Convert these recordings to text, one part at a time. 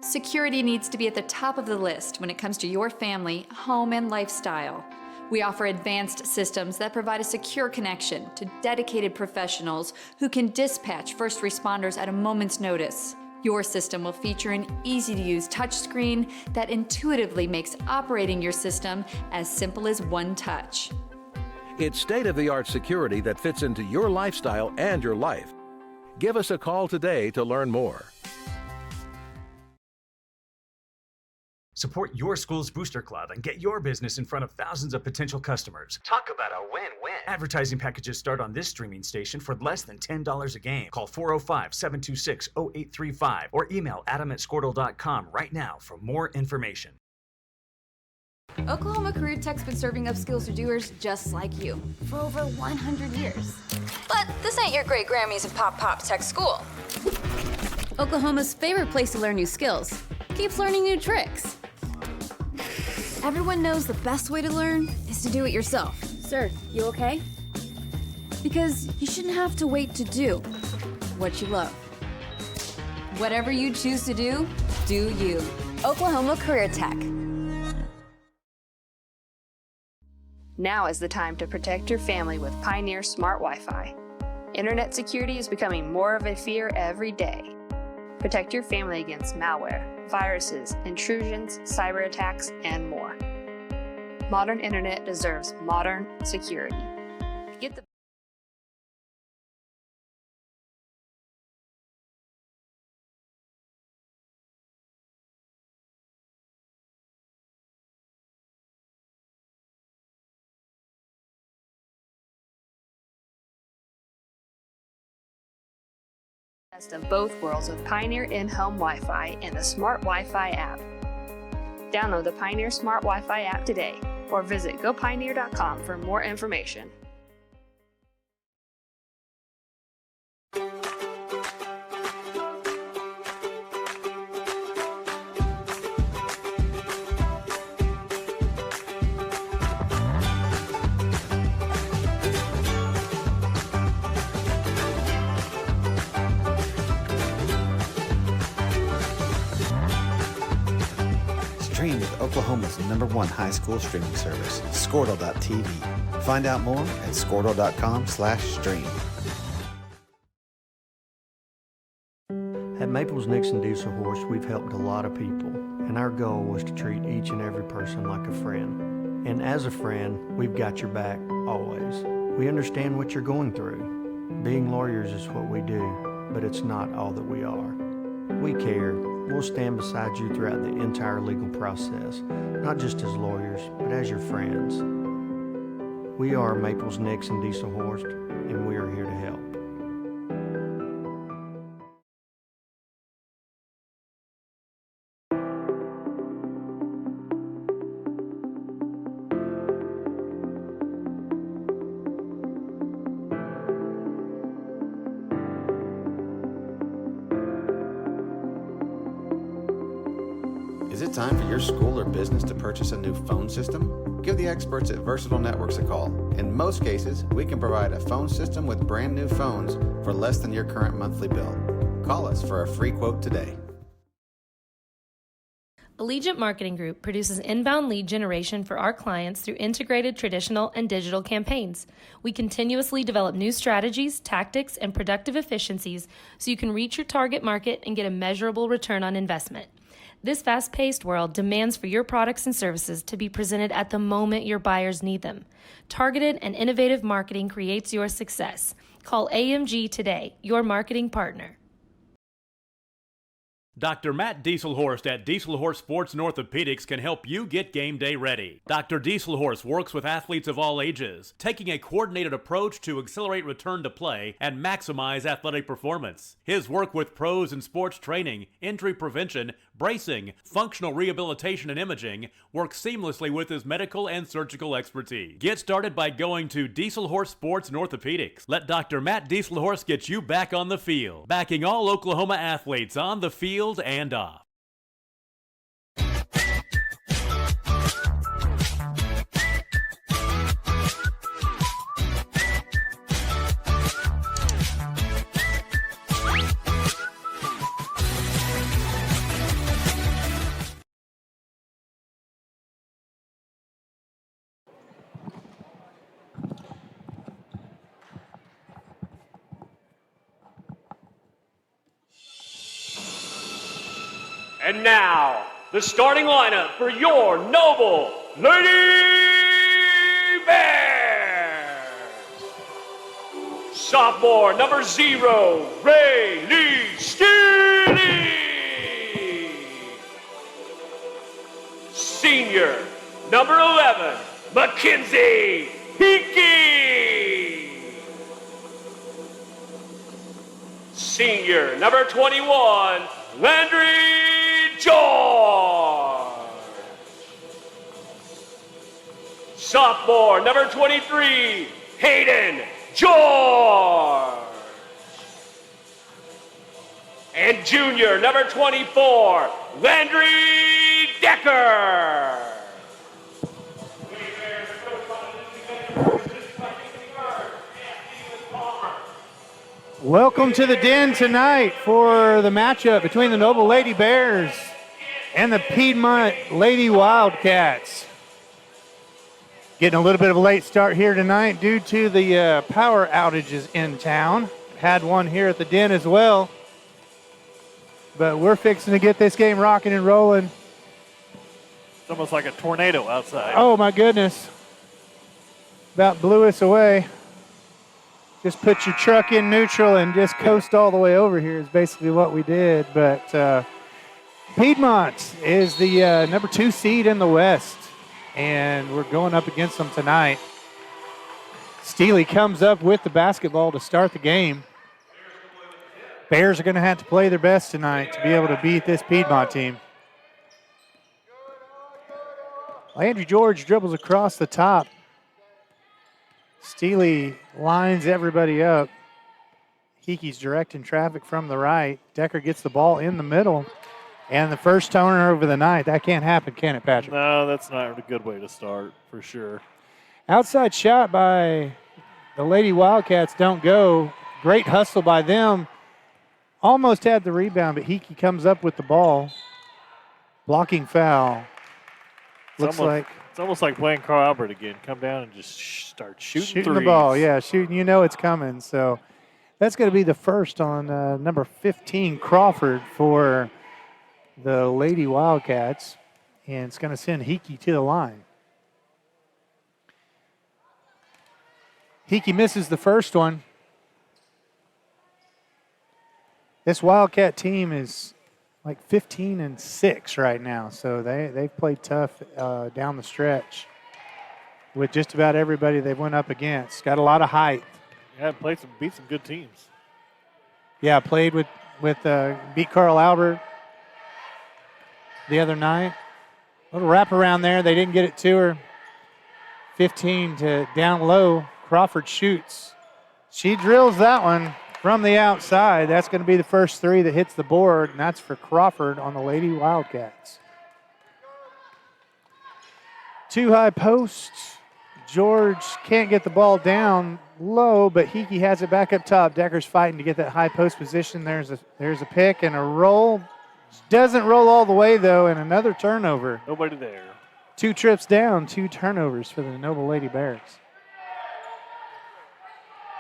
Security needs to be at the top of the list when it comes to your family, home, and lifestyle. We offer advanced systems that provide a secure connection to dedicated professionals who can dispatch first responders at a moment's notice. Your system will feature an easy-to-use touchscreen that intuitively makes operating your system as simple as one touch. It's state-of-the-art security that fits into your lifestyle and your life. Give us a call today to learn more. Support your school's Booster Club and get your business in front of thousands of potential customers. Talk about a win-win. Advertising packages start on this streaming station for less than $10 a game. Call 405-726-0835 or email adam@squirtle.com right now for more information. Oklahoma Career Tech's been serving up skills to doers just like you for over 100 years. But this ain't your great Grammys and Pop Tech school. Oklahoma's favorite place to learn new skills keeps learning new tricks. Everyone knows the best way to learn is to do it yourself. Sir, you okay? Because you shouldn't have to wait to do what you love. Whatever you choose to do you. Oklahoma Career Tech. Now is the time to protect your family with Pioneer Smart Wi-Fi. Internet security is becoming more of a fear every day. Protect your family against malware, viruses, intrusions, cyber attacks, and more. Modern internet deserves modern security. Get the best of both worlds with Pioneer in-home Wi-Fi and the Smart Wi-Fi app. Download the Pioneer Smart Wi-Fi app today or visit gopioneer.com for more information. Stream with Oklahoma's #1 high school streaming service, Squirtle.tv. Find out more at squirtle.com/stream. At Maples Nixon Diesel Horse, we've helped a lot of people, and our goal was to treat each and every person like a friend. And as a friend, we've got your back, always. We understand what you're going through. Being lawyers is what we do, but it's not all that we are. We care. We'll stand beside you throughout the entire legal process, not just as lawyers, but as your friends. We are Maples Nixon Diesel Horse, and we are here to help. Is it time for your school or business to purchase a new phone system? Give the experts at Versatile Networks a call. In most cases, we can provide a phone system with brand new phones for less than your current monthly bill. Call us for a free quote today. Allegiant Marketing Group produces inbound lead generation for our clients through integrated traditional and digital campaigns. We continuously develop new strategies, tactics, and productive efficiencies so you can reach your target market and get a measurable return on investment. This fast-paced world demands for your products and services to be presented at the moment your buyers need them. Targeted and innovative marketing creates your success. Call AMG today, your marketing partner. Dr. Matt Dieselhorst at Dieselhorst Sports and Orthopedics can help you get game day ready. Dr. Dieselhorst works with athletes of all ages, taking a coordinated approach to accelerate return to play and maximize athletic performance. His work with pros in sports training, injury prevention, bracing, functional rehabilitation, and imaging works seamlessly with his medical and surgical expertise. Get started by going to Dieselhorst Sports and Orthopedics. Let Dr. Matt Dieselhorst get you back on the field, backing all Oklahoma athletes on the field and off. And now, the starting lineup for your Noble Lady Bears. Sophomore, number 0, Ray Lee Steely. Senior, number 11, Mackenzie Hickey. Senior, number 21, Landry George. Sophomore, number 23, Hayden George. And junior, number 24, Landry Decker. Welcome to the Den tonight for the matchup between the Noble Lady Bears and the Piedmont Lady Wildcats. Getting a little bit of a late start here tonight due to the power outages in town. Had one here at the Den as well. But we're fixing to get this game rocking and rolling. It's almost like a tornado outside. Oh my goodness. About blew us away. Just put your truck in neutral and just coast all the way over here is basically what we did. But Piedmont is the number 2 seed in the West, and we're going up against them tonight. Steely comes up with the basketball to start the game. Bears are going to have to play their best tonight to be able to beat this Piedmont team. Landry George dribbles across the top. Steely lines everybody up. Hickey's directing traffic from the right. Decker gets the ball in the middle. And the first turnover of the night. That can't happen, can it, Patrick? No, that's not a good way to start, for sure. Outside shot by the Lady Wildcats don't go. Great hustle by them. Almost had the rebound, but Hickey comes up with the ball. Blocking foul. It's almost like playing Carl Albert again. Come down and just start shooting threes. The ball, yeah, shooting. You know it's coming. So that's going to be the first on number 15, Crawford, for the Lady Wildcats. And it's going to send Hickey to the line. Hickey misses the first one. This Wildcat team is like 15-6 right now, so they've played tough down the stretch with just about everybody they went up against. Got a lot of height. Yeah, beat some good teams. Yeah, played with beat Carl Albert the other night. A little wraparound there. They didn't get it to her. 15 to down low. Crawford shoots. She drills that one from the outside. That's going to be the first 3 that hits the board, and that's for Crawford on the Lady Wildcats. 2 high posts. George can't get the ball down low, but Hickey has it back up top. Decker's fighting to get that high post position. There's a pick and a roll. Doesn't roll all the way, though, and another turnover. Nobody there. 2 trips down, 2 turnovers for the Noble Lady Bears.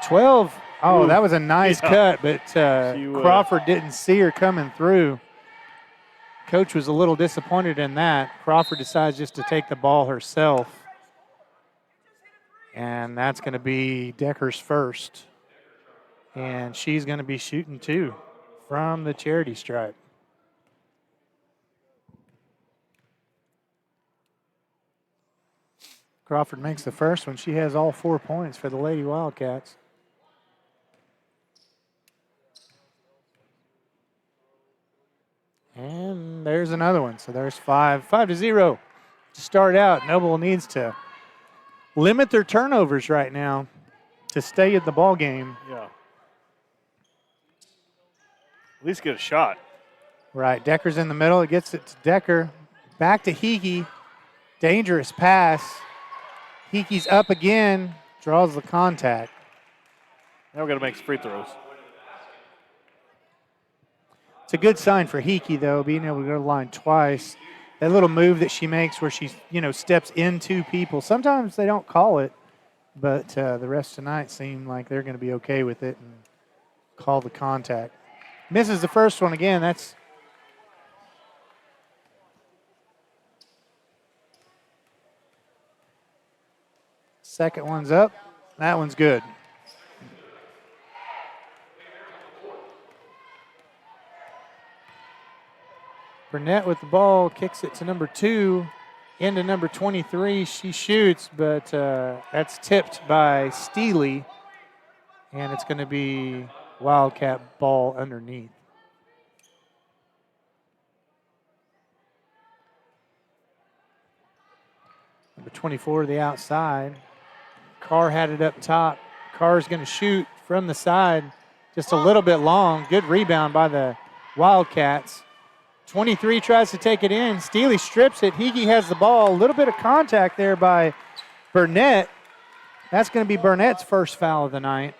12. Oh, that was a nice cut, but Crawford didn't see her coming through. Coach was a little disappointed in that. Crawford decides just to take the ball herself. And that's going to be Decker's first. And she's going to be shooting 2 from the charity stripe. Crawford makes the first one. She has all 4 points for the Lady Wildcats. And there's another one. So there's 5 to 0 to start out. Noble needs to limit their turnovers right now to stay in the ball game. Yeah. At least get a shot. Right. Decker's in the middle. It gets it to Decker. Back to Hickey. Dangerous pass. Hickey's up again. Draws the contact. Now we're going to make some free throws. It's a good sign for Hickey, though, being able to go to the line twice. That little move that she makes where she, steps into people. Sometimes they don't call it, but the rest tonight seem like they're going to be okay with it and call the contact. Misses the first one again. That's Second one's up. That one's good. Burnett with the ball, kicks it to number 2, into number 23. She shoots, but that's tipped by Steely, and it's going to be Wildcat ball underneath. Number 24 to the outside. Carr had it up top. Carr's going to shoot from the side, just a little bit long. Good rebound by the Wildcats. 23 tries to take it in. Steely strips it. Hickey has the ball. A little bit of contact there by Burnett. That's going to be Burnett's first foul of the night.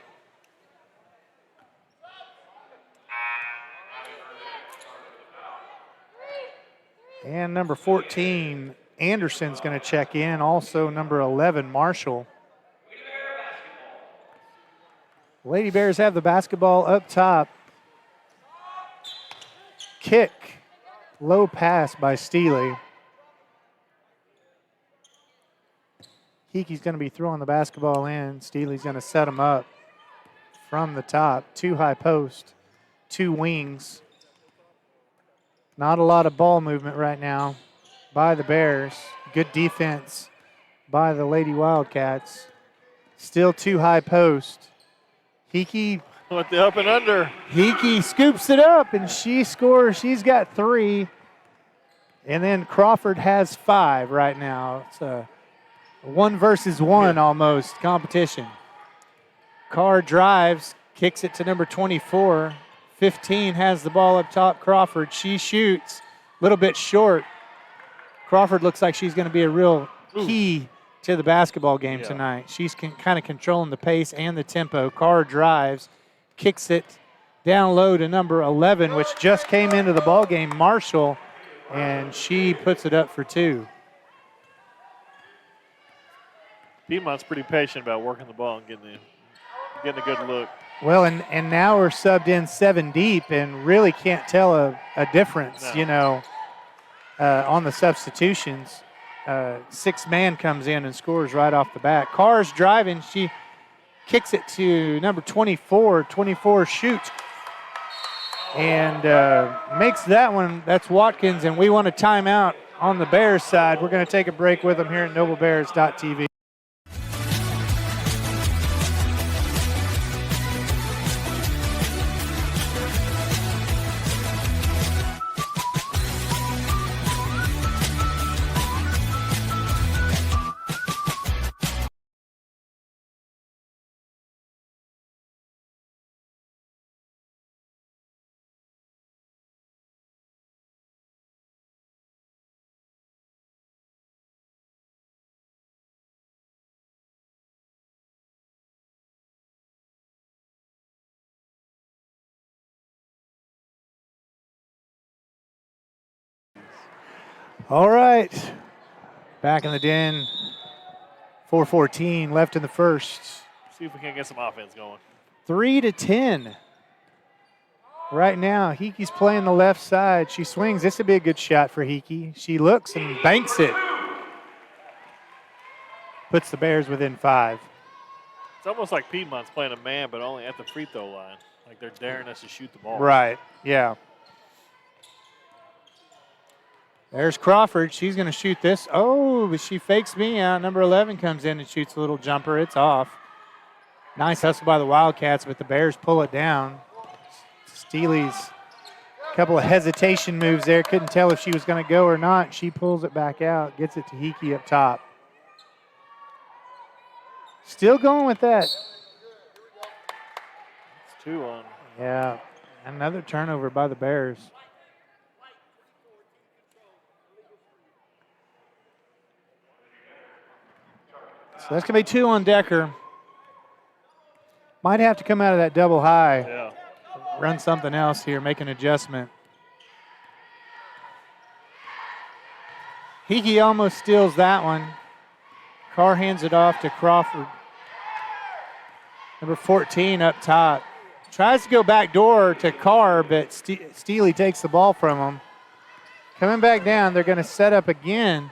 And number 14, Anderson's going to check in. Also number 11, Marshall. Lady Bears have the basketball up top. Kick. Low pass by Steely. Hickey's going to be throwing the basketball in. Steely's going to set him up from the top. 2 high post, 2 wings. Not a lot of ball movement right now by the Bears. Good defense by the Lady Wildcats. Still 2 high post. Hickey with the up and under. Hickey scoops it up, and she scores. She's got 3. And then Crawford has 5 right now. It's a 1 versus 1 almost competition. Carr drives, kicks it to number 24. 15 has the ball up top, Crawford. She shoots, a little bit short. Crawford looks like she's going to be a real key to the basketball game tonight. She's kind of controlling the pace and the tempo. Carr drives, kicks it down low to number 11, which just came into the ball game, Marshall, and she puts it up for 2. Piedmont's pretty patient about working the ball and getting a good look. Well, and now we're subbed in 7 deep and really can't tell a difference, on the substitutions. 6-man comes in and scores right off the bat. Carr's driving. She kicks it to number 24. 24 shoots and makes that one. That's Watkins, and we want a timeout on the Bears side. We're going to take a break with them here at NobleBears.tv. All right, back in the den. 4:14 left in the first. See if we can get some offense going. 3-10. Right now, Hickey's playing the left side. She swings. This would be a good shot for Hickey. She looks and banks it. Puts the Bears within 5. It's almost like Piedmont's playing a man, but only at the free throw line. Like they're daring us to shoot the ball. Right, yeah. There's Crawford. She's going to shoot this. Oh, but she fakes me out. Number 11 comes in and shoots a little jumper. It's off. Nice hustle by the Wildcats, but the Bears pull it down. Steely's a couple of hesitation moves there. Couldn't tell if she was going to go or not. She pulls it back out, gets it to Hickey up top. Still going with that. It's 2 on. Yeah, another turnover by the Bears. So that's going to be 2 on Decker. Might have to come out of that double high. Yeah. Run something else here, make an adjustment. Hickey almost steals that one. Carr hands it off to Crawford. Number 14 up top. Tries to go back door to Carr, but Steely takes the ball from him. Coming back down, they're going to set up again.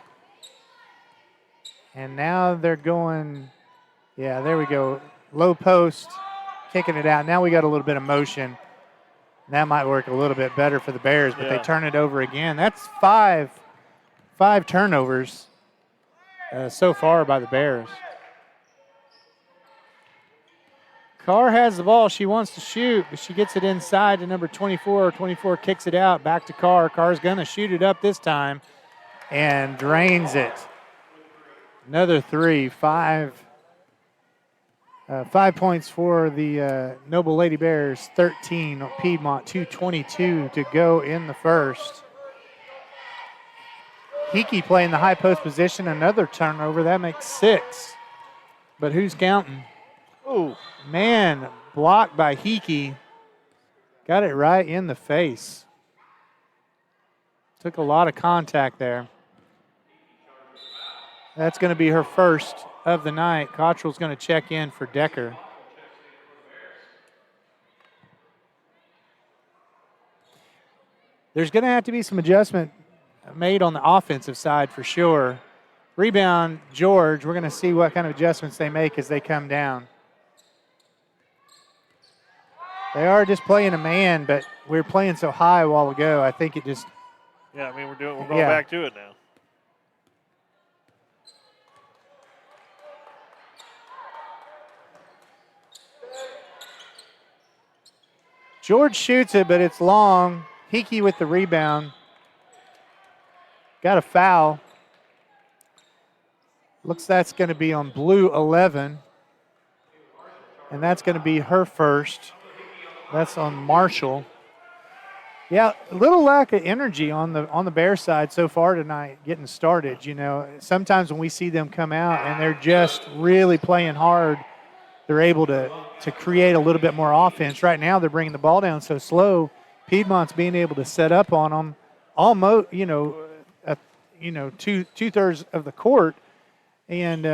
And now they're going Yeah, there we go. Low post, kicking it out. Now we got a little bit of motion. That might work a little bit better for the Bears, but they turn it over again. That's five turnovers so far by the Bears. Carr has the ball. She wants to shoot, but she gets it inside to number 24. 24 kicks it out back to Carr. Carr's going to shoot it up this time and drains it. Another 3, 5 points for the Noble Lady Bears, 13 Piedmont, 2:22 to go in the first. Hickey playing the high post position, another turnover. That makes 6. But who's counting? Oh, man, blocked by Hickey. Got it right in the face. Took a lot of contact there. That's going to be her first of the night. Cottrell's going to check in for Decker. There's going to have to be some adjustment made on the offensive side for sure. Rebound, George. We're going to see what kind of adjustments they make as they come down. They are just playing a man, but we were playing so high a while ago. I think it just. Yeah, I mean, we're going back to it now. George shoots it, but it's long. Hickey with the rebound. Got a foul. Looks that's going to be on blue 11. And that's going to be her first. That's on Marshall. Yeah, a little lack of energy on the Bear side so far tonight getting started. You know, sometimes when we see them come out and they're just really playing hard, they're able to create a little bit more offense. Right now they're bringing the ball down so slow. Piedmont's being able to set up on them almost, two-thirds of the court. And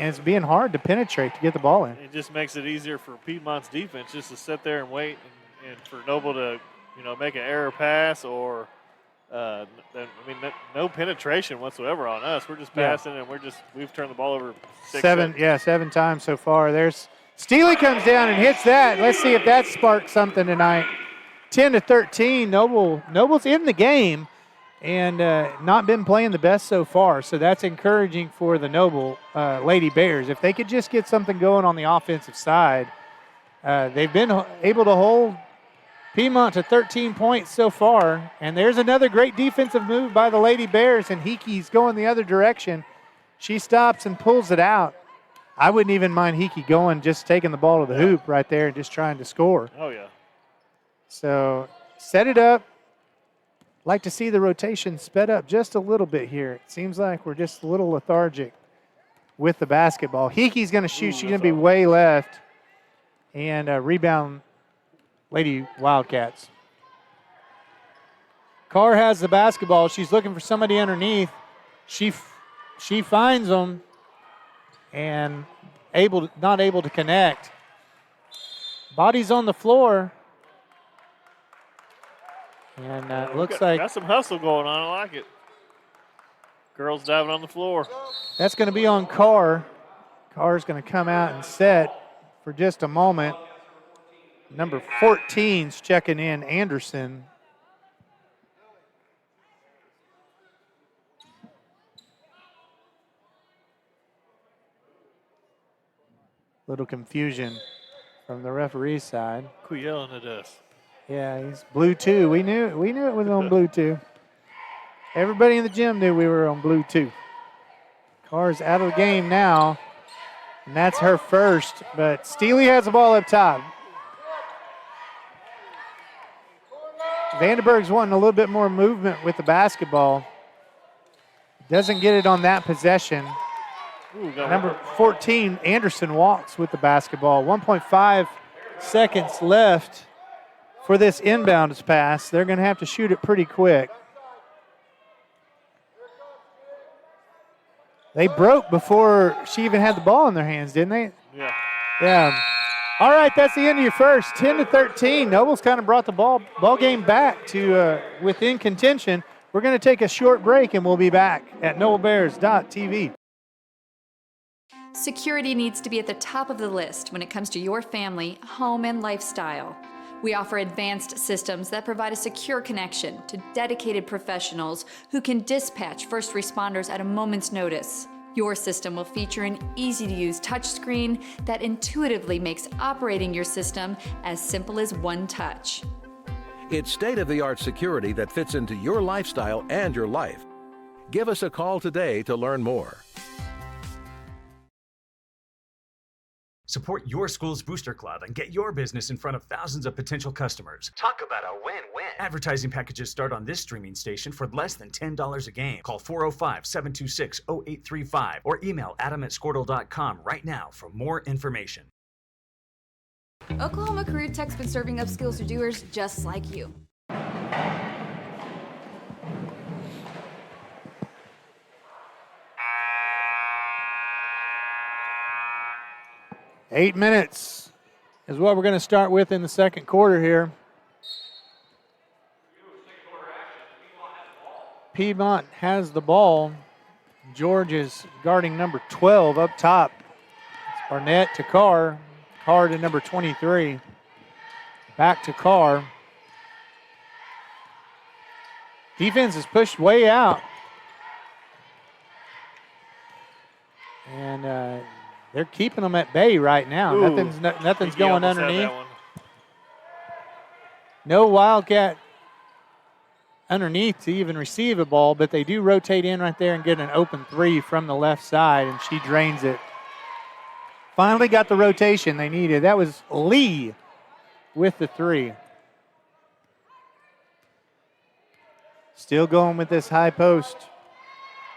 it's being hard to penetrate to get the ball in. It just makes it easier for Piedmont's defense just to sit there and wait and for Noble to, make an error pass or, no penetration whatsoever on us. We're just passing and we've turned the ball over 7 times so far. There's Steely comes down and hits that. Let's see if that sparks something tonight. 10-13, Noble's in the game. And not been playing the best so far, so that's encouraging for the Noble Lady Bears. If they could just get something going on the offensive side, they've been able to hold Piedmont to 13 points so far, and there's another great defensive move by the Lady Bears, and Hickey's going the other direction. She stops and pulls it out. I wouldn't even mind Hickey going, just taking the ball to the hoop right there and just trying to score. Oh, yeah. So set it up. Like to see the rotation sped up just a little bit here. It seems like we're just a little lethargic with the basketball. Hickey's going to shoot. She's going to be way left. And rebound, Lady Wildcats. Carr has the basketball. She's looking for somebody underneath. She finds them and not able to connect. Body's on the floor. And looks like got some hustle going on. I like it. Girls diving on the floor. That's going to be on Carr. Carr's going to come out and set for just a moment. Number 14's checking in, Anderson. Little confusion from the referee's side. Quit yelling at us. Yeah, he's blue 2. We knew it was on blue 2. Everybody in the gym knew we were on blue 2. Carr's out of the game now, and that's her first. But Steely has the ball up top. Vandenberg's wanting a little bit more movement with the basketball. Doesn't get it on that possession. Ooh, Number 14, Anderson walks with the basketball. 1.5 seconds left for this inbound pass. They're going to have to shoot it pretty quick. They broke before she even had the ball in their hands, didn't they? Yeah. Yeah. All right, that's the end of your first. 10-13. Noble's kind of brought the ball game back to within contention. We're going to take a short break, and we'll be back at NobleBears.tv. Security needs to be at the top of the list when it comes to your family, home, and lifestyle. We offer advanced systems that provide a secure connection to dedicated professionals who can dispatch first responders at a moment's notice. Your system will feature an easy-to-use touchscreen that intuitively makes operating your system as simple as one touch. It's state-of-the-art security that fits into your lifestyle and your life. Give us a call today to learn more. Support your school's booster club and get your business in front of thousands of potential customers. Talk about a win-win. Advertising packages start on this streaming station for less than $10 a game. Call 405-726-0835 or email adam@squirtle.com right now for more information. Oklahoma Career Tech's been serving up skills to doers just like you. 8 minutes is what we're going to start with in the second quarter here. Piedmont has the ball. George is guarding number 12 up top. It's Barnett to Carr. Carr to number 23. Back to Carr. Defense is pushed way out. And they're keeping them at bay right now. Ooh, Nothing's going underneath. No Wildcat underneath to even receive a ball, but they do rotate in right there and get an open three from the left side, and she drains it. Finally got the rotation they needed. That was Lee with the three. Still going with this high post.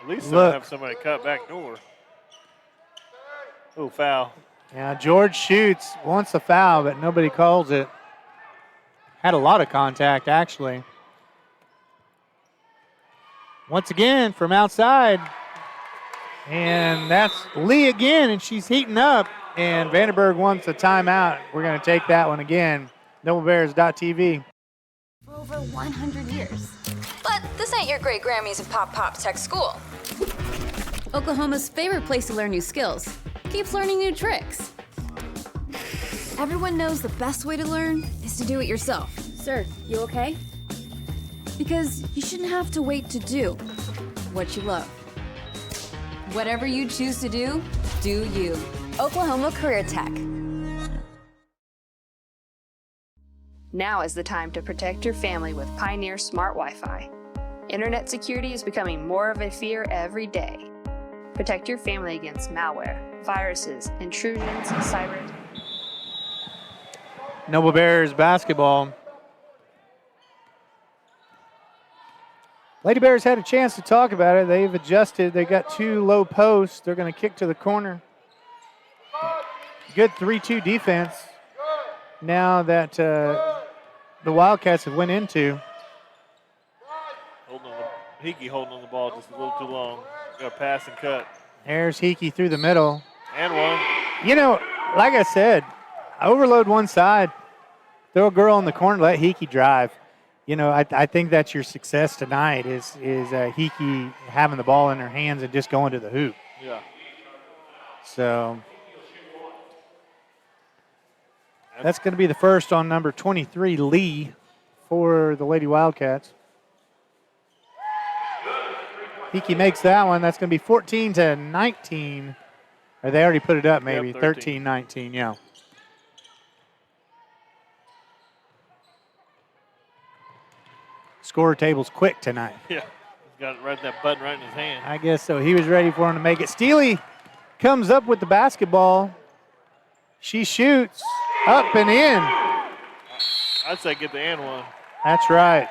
At least they'll have somebody cut back door. Oh, foul. Yeah, George shoots, wants a foul, but nobody calls it. Had a lot of contact, actually. Once again, from outside. And that's Lee again, and she's heating up. And Vandenberg wants a timeout. We're going to take that one again. NobleBears.tv. For over 100 years. But this ain't your great Grammys and Pop Pop Tech School. Oklahoma's favorite place to learn new skills keeps learning new tricks. Everyone knows the best way to learn is to do it yourself. Sir, you okay? Because you shouldn't have to wait to do what you love. Whatever you choose to do, do you. Oklahoma Career Tech. Now is the time to protect your family with Pioneer Smart Wi-Fi. Internet security is becoming more of a fear every day. Protect your family against malware, viruses, intrusions, cyber. Noble Bears basketball. Lady Bears had a chance to talk about it. They've adjusted. They got two low posts. They're going to kick to the corner. Good 3-2 defense. Now that the Wildcats have went into. Hickey holding on the ball just a little too long. Got a pass and cut. There's Hickey through the middle. And one. You know, like I said, overload one side. Throw a girl in the corner, let Hickey drive. You know, I think that's your success tonight is Hickey having the ball in her hands and just going to the hoop. Yeah. So that's going to be the first on number 23, Lee, for the Lady Wildcats. Hickey makes that one. That's going to be 14-19. Or they already put it up, maybe. Yep, 13-19, yeah. Score table's quick tonight. Yeah. He's got that button right in his hand. I guess so. He was ready for him to make it. Steely comes up with the basketball. She shoots up and in. I'd say get the and one. That's right.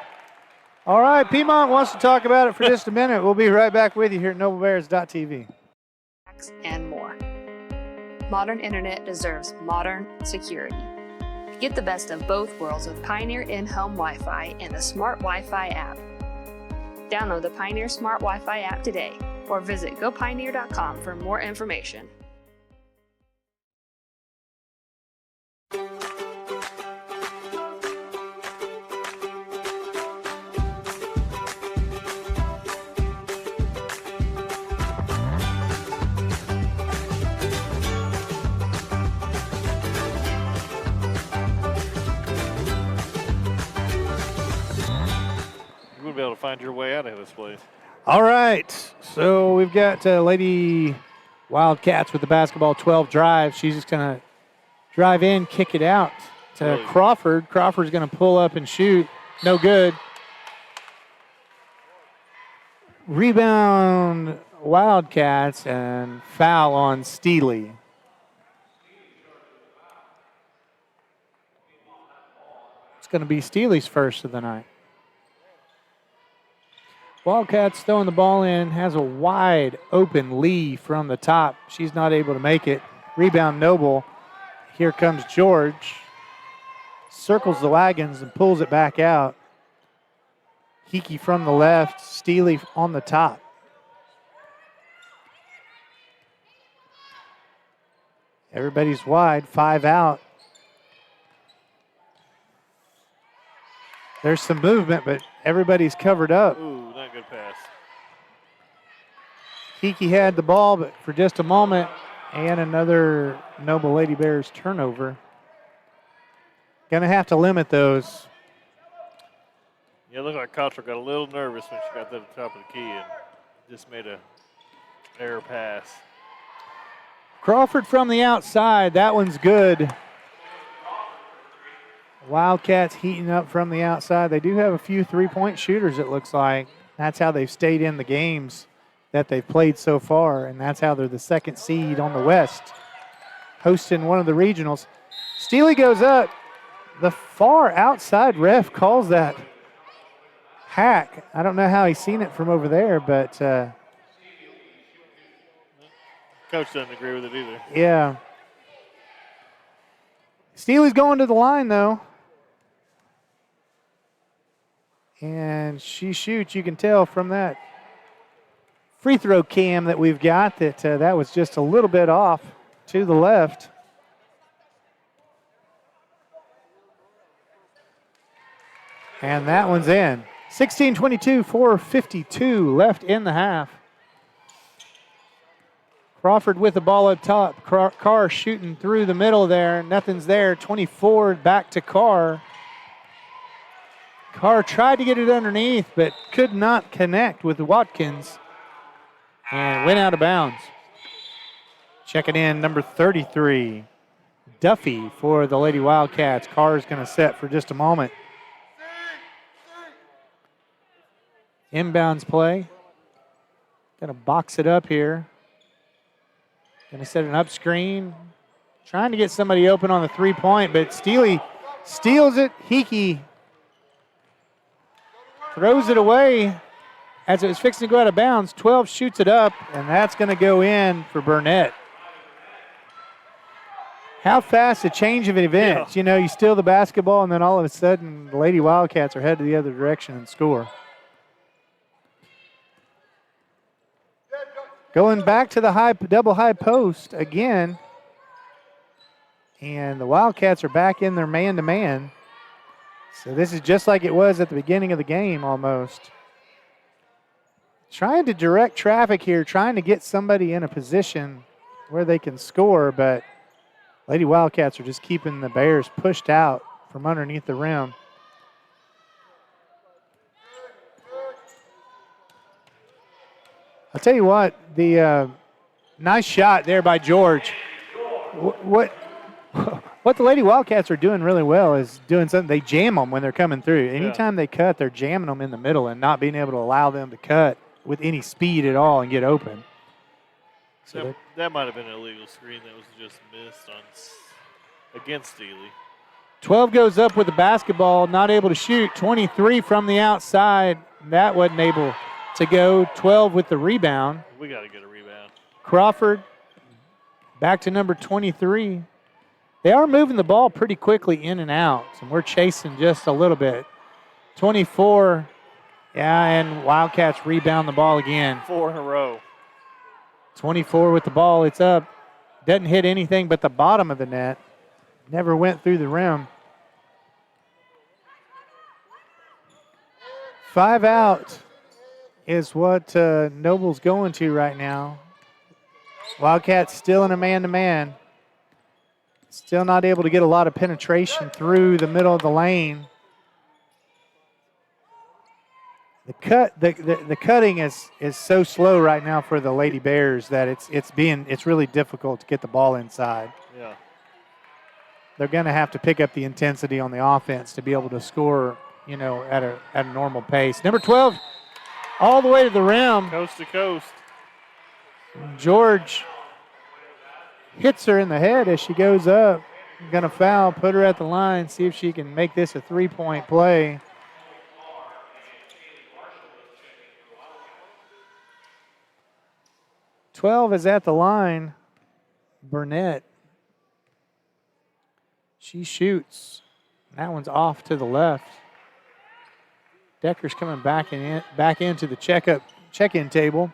All right, Piedmont wants to talk about it for just a minute. We'll be right back with you here at NobleBears.tv. And more. Modern internet deserves modern security. Get the best of both worlds with Pioneer in-home Wi-Fi and the Smart Wi-Fi app. Download the Pioneer Smart Wi-Fi app today or visit gopioneer.com for more information. find your way out of this place. All right, so we've got Lady Wildcats with the basketball, 12 drive. She's just going to drive in, kick it out to Crawford. Crawford's going to pull up and shoot. No good. Rebound Wildcats and foul on Steely. It's going to be Steely's first of the night. Wildcats throwing the ball in, has a wide open Lee from the top. She's not able to make it. Rebound Noble. Here comes George. Circles the wagons and pulls it back out. Hickey from the left, Steely on the top. Everybody's wide, 5 out. There's some movement, but everybody's covered up. Ooh, not a good pass. Hickey had the ball, but for just a moment, and another Noble Lady Bears turnover. Gonna have to limit those. Yeah, it looked like Cottrell got a little nervous when she got to the top of the key and just made a error pass. Crawford from the outside. That one's good. Wildcats heating up from the outside. They do have a few three-point shooters, it looks like. That's how they've stayed in the games that they've played so far, and that's how they're the second seed on the West, hosting one of the regionals. Steely goes up. The far outside ref calls that hack. I don't know how he's seen it from over there, but Coach doesn't agree with it either. yeah. Steely's going to the line, though. And she shoots. You can tell from that free throw cam that we've got that that was just a little bit off to the left. And that one's in. 16-22, 4:52 left in the half. Crawford with the ball up top. Carr shooting through the middle there. Nothing's there. 24 back to Carr. Carr tried to get it underneath, but could not connect with Watkins and went out of bounds. Checking in, number 33, Duffy for the Lady Wildcats. Carr is going to set for just a moment. Inbounds play. Going to box it up here. Going to set an up screen. Trying to get somebody open on the three-point, but Steely steals it. Hickey throws it away as it was fixing to go out of bounds. 12 shoots it up, and that's going to go in for Burnett. How fast a change of events. Yeah. You know, you steal the basketball, and then all of a sudden, the Lady Wildcats are headed the other direction and score. Going back to the double high post again. And the Wildcats are back in their man-to-man. So this is just like it was at the beginning of the game almost. Trying to direct traffic here, trying to get somebody in a position where they can score, but Lady Wildcats are just keeping the Bears pushed out from underneath the rim. I'll tell you what, the nice shot there by George. What the Lady Wildcats are doing really well is doing something. They jam them when they're coming through. Anytime they cut, they're jamming them in the middle and not being able to allow them to cut with any speed at all and get open. So that might have been an illegal screen that was just missed against Steely. 12 goes up with the basketball, not able to shoot. 23 from the outside. That wasn't able to go. 12 with the rebound. We got to get a rebound. Crawford back to number 23. They are moving the ball pretty quickly in and out, and we're chasing just a little bit. 24, and Wildcats rebound the ball again. 4 in a row. 24 with the ball. It's up. Doesn't hit anything but the bottom of the net. Never went through the rim. 5 out is what Noble's going to right now. Wildcats still in a man-to-man. Still not able to get a lot of penetration through the middle of the lane. The cutting is so slow right now for the Lady Bears that it's really difficult to get the ball inside. Yeah. They're going to have to pick up the intensity on the offense to be able to score, at a normal pace. Number 12, all the way to the rim. Coast to coast. George hits her in the head as she goes up. Going to foul, put her at the line, see if she can make this a three-point play. "12 is at the line. Burnett. She shoots. That one's off to the left. Decker's coming back into the check-in table.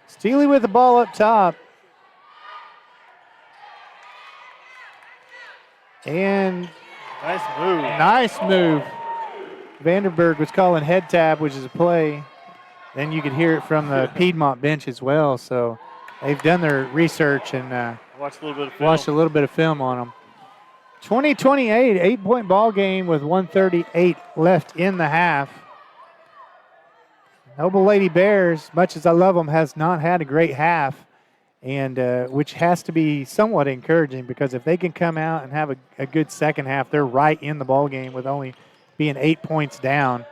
Steely with the ball up top. And Nice move. Vandenberg was calling head tap, which is a play. Then you could hear it from the Piedmont bench as well. So they've done their research and watched a little bit of film on them. 20-28, 8-point ball game with 1:38 left in the half. Noble Lady Bears, much as I love them, has not had a great half, and which has to be somewhat encouraging because if they can come out and have a good second half, they're right in the ball game with only being 8 points down.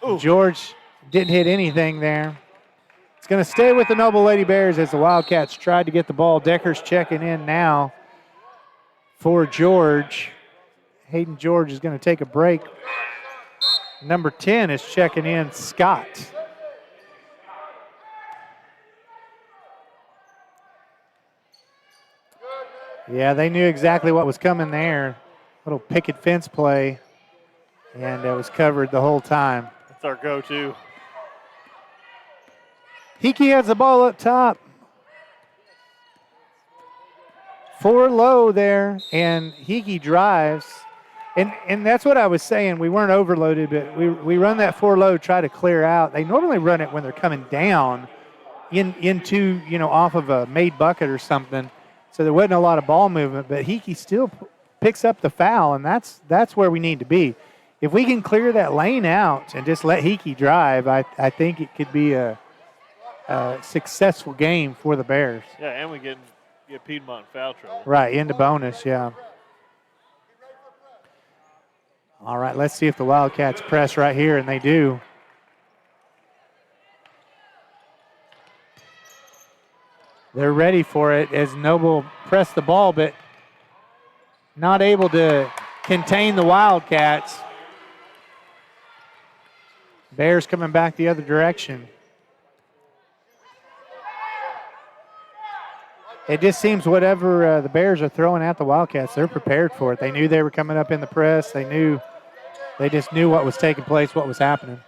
Ooh. George didn't hit anything there. It's going to stay with the Noble Lady Bears as the Wildcats tried to get the ball. Decker's checking in now for George. Hayden George is going to take a break. Number 10 is checking in, Scott. Yeah, they knew exactly what was coming there. Little picket fence play, and it was covered the whole time. That's our go-to. Hickey has the ball up top. 4 low there, and Hickey drives. And that's what I was saying. We weren't overloaded, but we run that 4 low, try to clear out. They normally run it when they're coming down into, off of a made bucket or something. So there wasn't a lot of ball movement, but Hickey still picks up the foul, and that's where we need to be. If we can clear that lane out and just let Hickey drive, I think it could be a successful game for the Bears. Yeah, and we get Piedmont in foul trouble. Right, into bonus, yeah. All right, let's see if the Wildcats press right here, and they do. They're ready for it as Noble pressed the ball, but not able to contain the Wildcats. Bears coming back the other direction. It just seems whatever the Bears are throwing at the Wildcats, they're prepared for it. They knew they were coming up in the press. They just knew what was taking place, what was happening.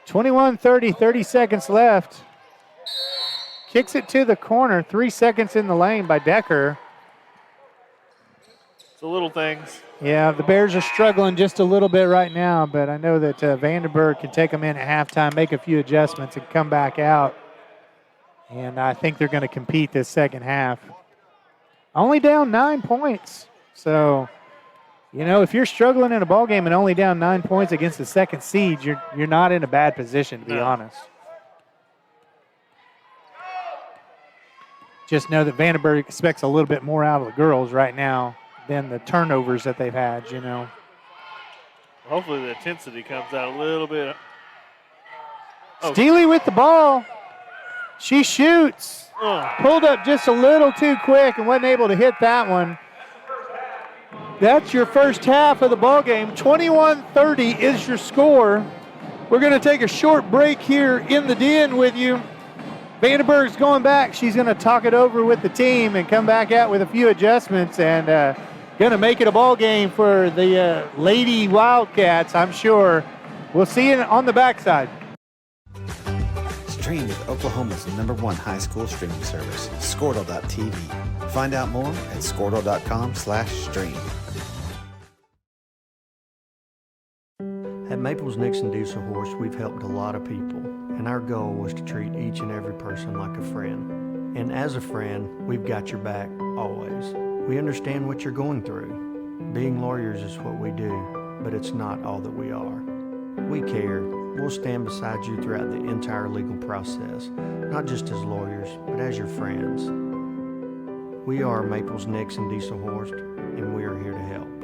(21-30), 30 seconds left. Kicks it to the corner, 3 seconds in the lane by Decker. It's the little things. Yeah, the Bears are struggling just a little bit right now, but I know that Vandenberg can take them in at halftime, make a few adjustments, and come back out. And I think they're going to compete this second half. Only down 9 points. So, if you're struggling in a ball game and only down 9 points against the second seed, you're not in a bad position, to be honest. Just know that Vandenberg expects a little bit more out of the girls right now than the turnovers that they've had, Hopefully the intensity comes out a little bit. Oh. Steely with the ball. She shoots. Pulled up just a little too quick and wasn't able to hit that one. That's your first half of the ball game. 21-30 is your score. We're going to take a short break here in the den with you. Vandenberg's going back. She's going to talk it over with the team and come back out with a few adjustments and going to make it a ball game for the Lady Wildcats, I'm sure. We'll see you on the backside. Stream with Oklahoma's #1 high school streaming service, Squirtle.tv. Find out more at Squirtle.com/stream. At Maples Nixon Diesel Horse, we've helped a lot of people, and our goal was to treat each and every person like a friend. And as a friend, we've got your back always. We understand what you're going through. Being lawyers is what we do, but it's not all that we are. We care. We'll stand beside you throughout the entire legal process, not just as lawyers, but as your friends. We are Maples, Nix, and Dieselhorst, and we are here to help.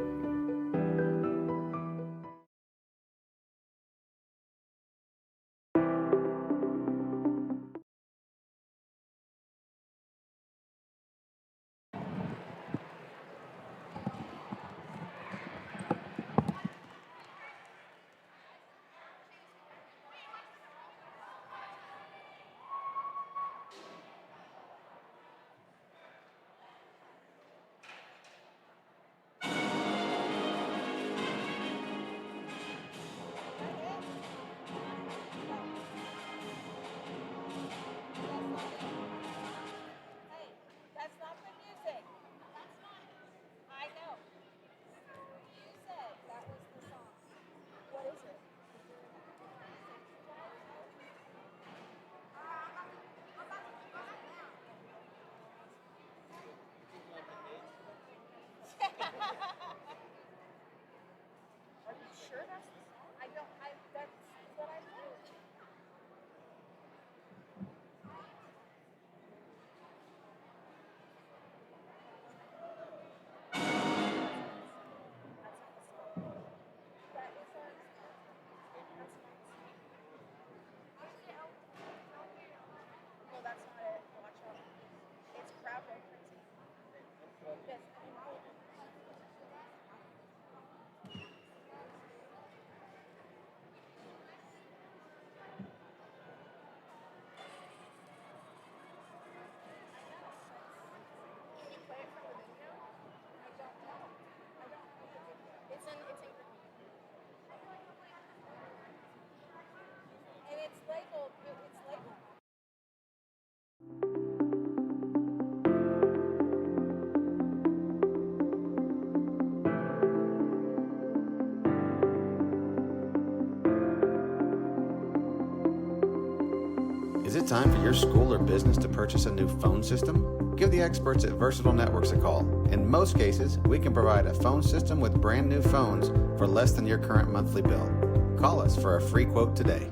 Is it time for your school or business to purchase a new phone system? Give the experts at Versatile Networks a call. In most cases, we can provide a phone system with brand new phones for less than your current monthly bill. Call us for a free quote today.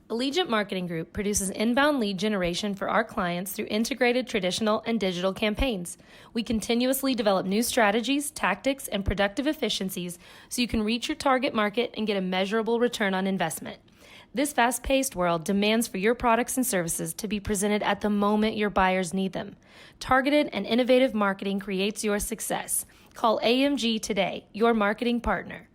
Allegiant Marketing Group produces inbound lead generation for our clients through integrated traditional and digital campaigns. We continuously develop new strategies, tactics, and productive efficiencies so you can reach your target market and get a measurable return on investment. This fast-paced world demands for your products and services to be presented at the moment your buyers need them. Targeted and innovative marketing creates your success. Call AMG today, your marketing partner.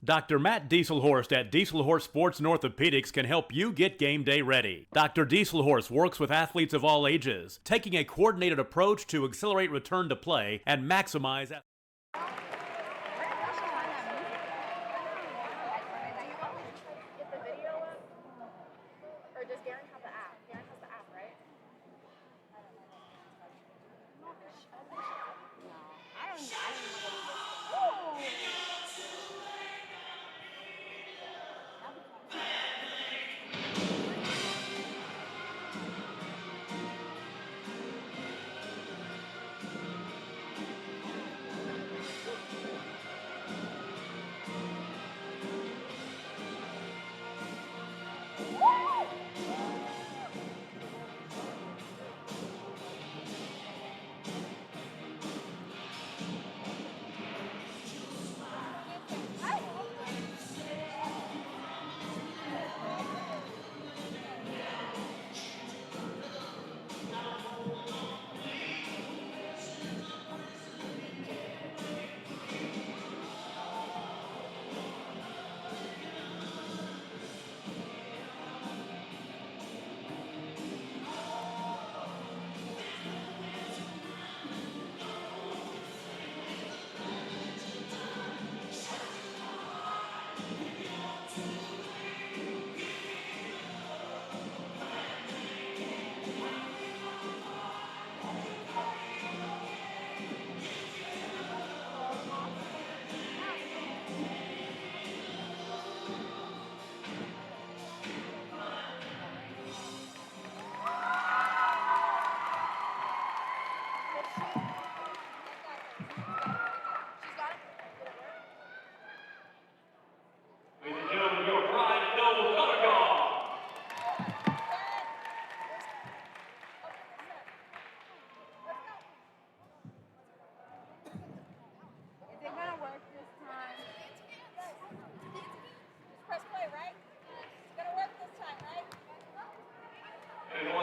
Dr. Matt Dieselhorst at Dieselhorst Sports and Orthopedics can help you get game day ready. Dr. Dieselhorst works with athletes of all ages, taking a coordinated approach to accelerate return to play and maximize.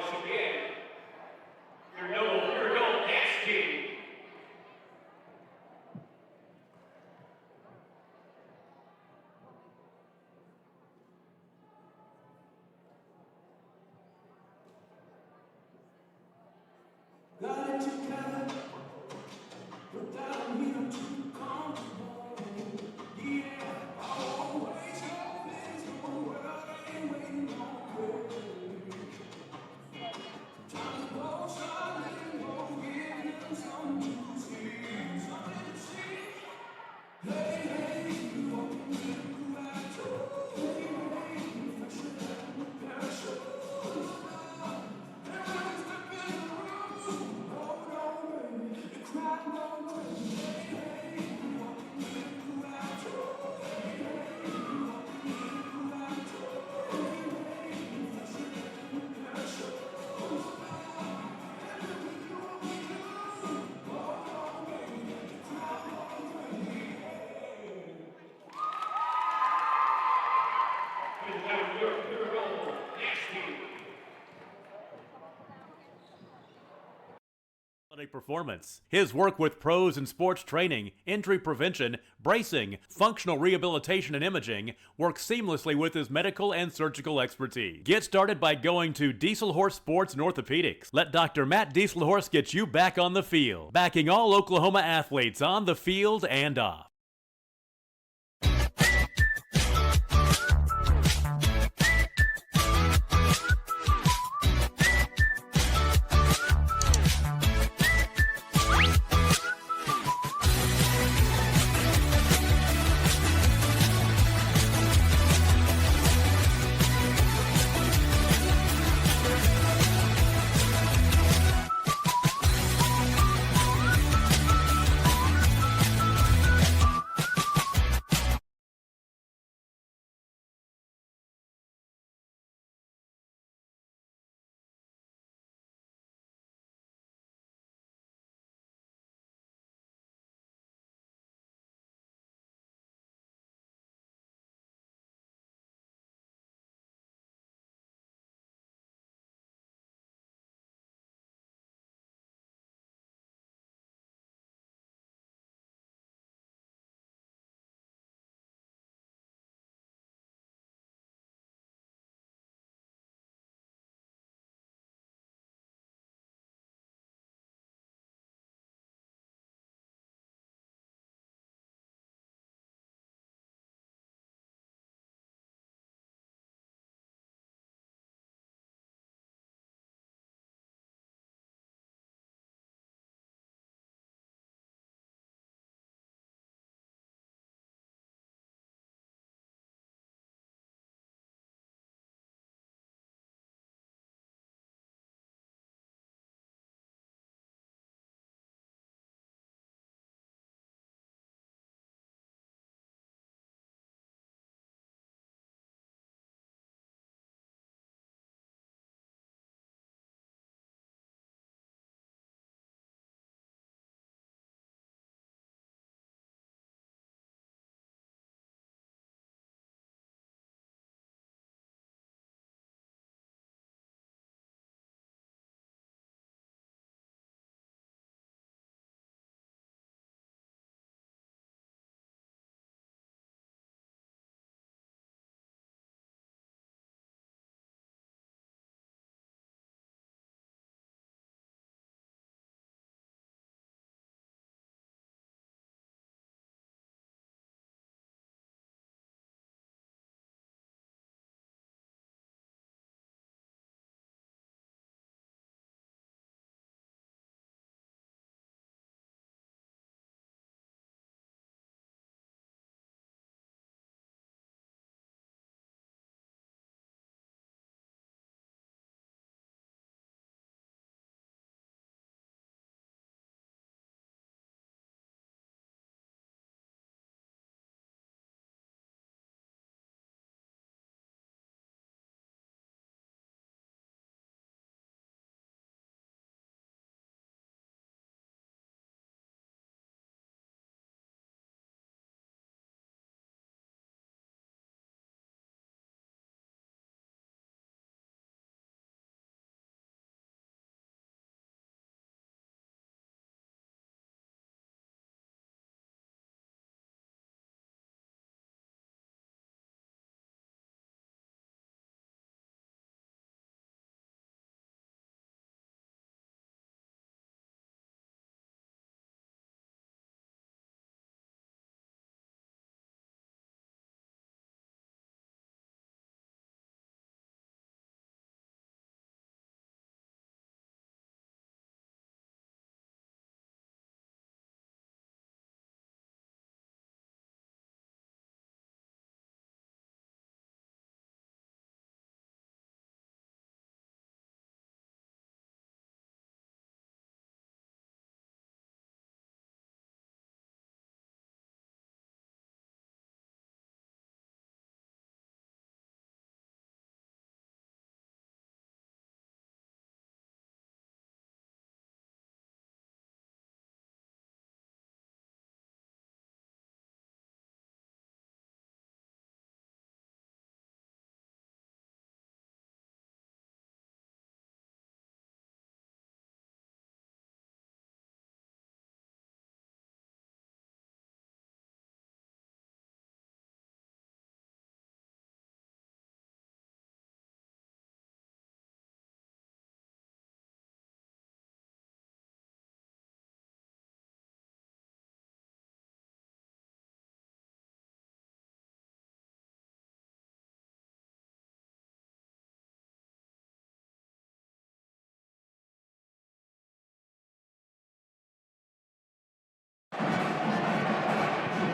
once again, your goal next team. Performance. His work with pros in sports training, injury prevention, bracing, functional rehabilitation, and imaging works seamlessly with his medical and surgical expertise. Get started by going to Diesel Horse Sports and Orthopedics. Let Dr. Matt Dieselhorse get you back on the field, backing all Oklahoma athletes on the field and off.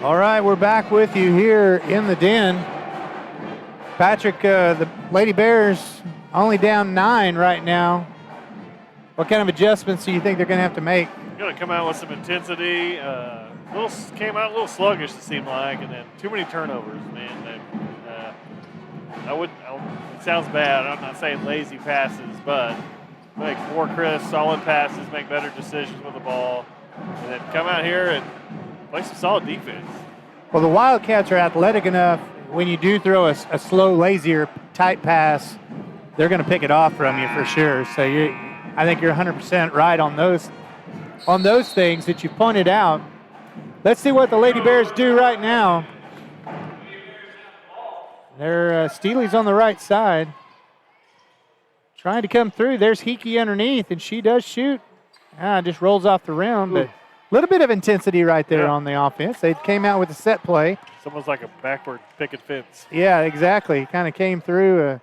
All right, we're back with you here in the den. Patrick, the Lady Bears only down 9 right now. What kind of adjustments do you think they're going to have to make? Going to come out with some intensity. Came out a little sluggish, it seemed like, and then too many turnovers, man. It sounds bad. I'm not saying lazy passes, but make more crisp, solid passes, make better decisions with the ball, and then come out here and play some solid defense. Well, the Wildcats are athletic enough. When you do throw a slow, lazier type pass, they're going to pick it off from you for sure. So I think you're 100% right on those things that you pointed out. Let's see what the Lady Bears do right now. Steely's on the right side, trying to come through. There's Hickey underneath, and she does shoot. Just rolls off the rim, but a little bit of intensity right there on the offense. They came out with a set play. It's almost like a backward picket fence. Yeah, exactly. Kind of came through a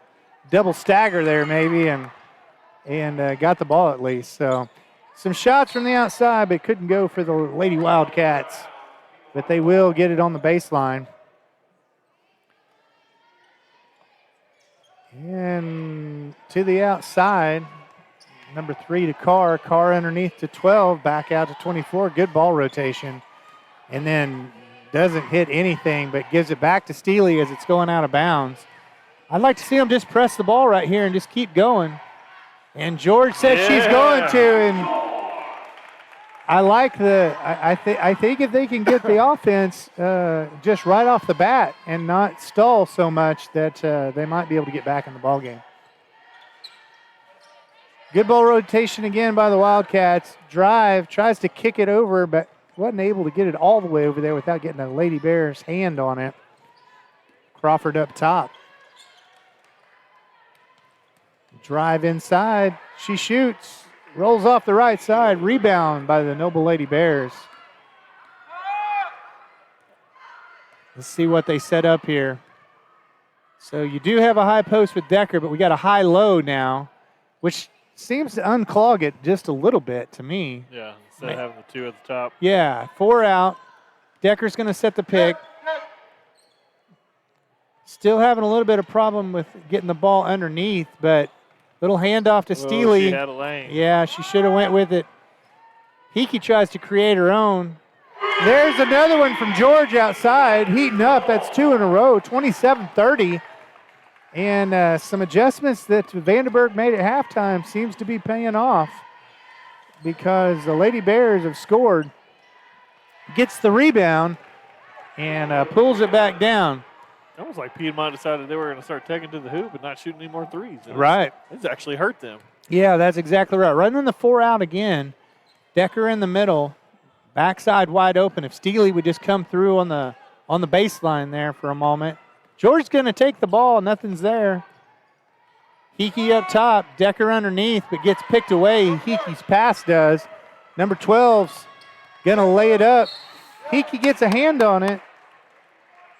double stagger there maybe and got the ball at least. So some shots from the outside, but couldn't go for the Lady Wildcats. But they will get it on the baseline. And to the outside, number 3 to Carr. Carr underneath to 12, back out to 24. Good ball rotation. And then doesn't hit anything, but gives it back to Steely as it's going out of bounds. I'd like to see them just press the ball right here and just keep going. And George says she's going to, and I like I think if they can get the offense just right off the bat and not stall so much that they might be able to get back in the ball game. Good ball rotation again by the Wildcats. Drive, tries to kick it over, but wasn't able to get it all the way over there without getting a Lady Bears hand on it. Crawford up top. Drive inside. She shoots. Rolls off the right side. Rebound by the Noble Lady Bears. Let's see what they set up here. So you do have a high post with Decker, but we got a high-low now, which seems to unclog it just a little bit to me. Yeah, instead of having the 2 at the top. Yeah, 4 out. Decker's going to set the pick. Still having a little bit of problem with getting the ball underneath, but little handoff to Steely. She had a lane. Yeah, she should have went with it. Hickey tries to create her own. There's another one from George outside, heating up. That's 2 in a row, 27-30. And some adjustments that Vandenberg made at halftime seems to be paying off because the Lady Bears have scored. Gets the rebound and pulls it back down. Almost like Piedmont decided they were going to start taking to the hoop and not shooting any more threes. Right. It's actually hurt them. Yeah, that's exactly right. Running the 4 out again. Decker in the middle. Backside wide open. If Steely would just come through on the baseline there for a moment. George's going to take the ball. Nothing's there. Hickey up top. Decker underneath, but gets picked away. Hickey's pass does. Number 12's going to lay it up. Hickey gets a hand on it.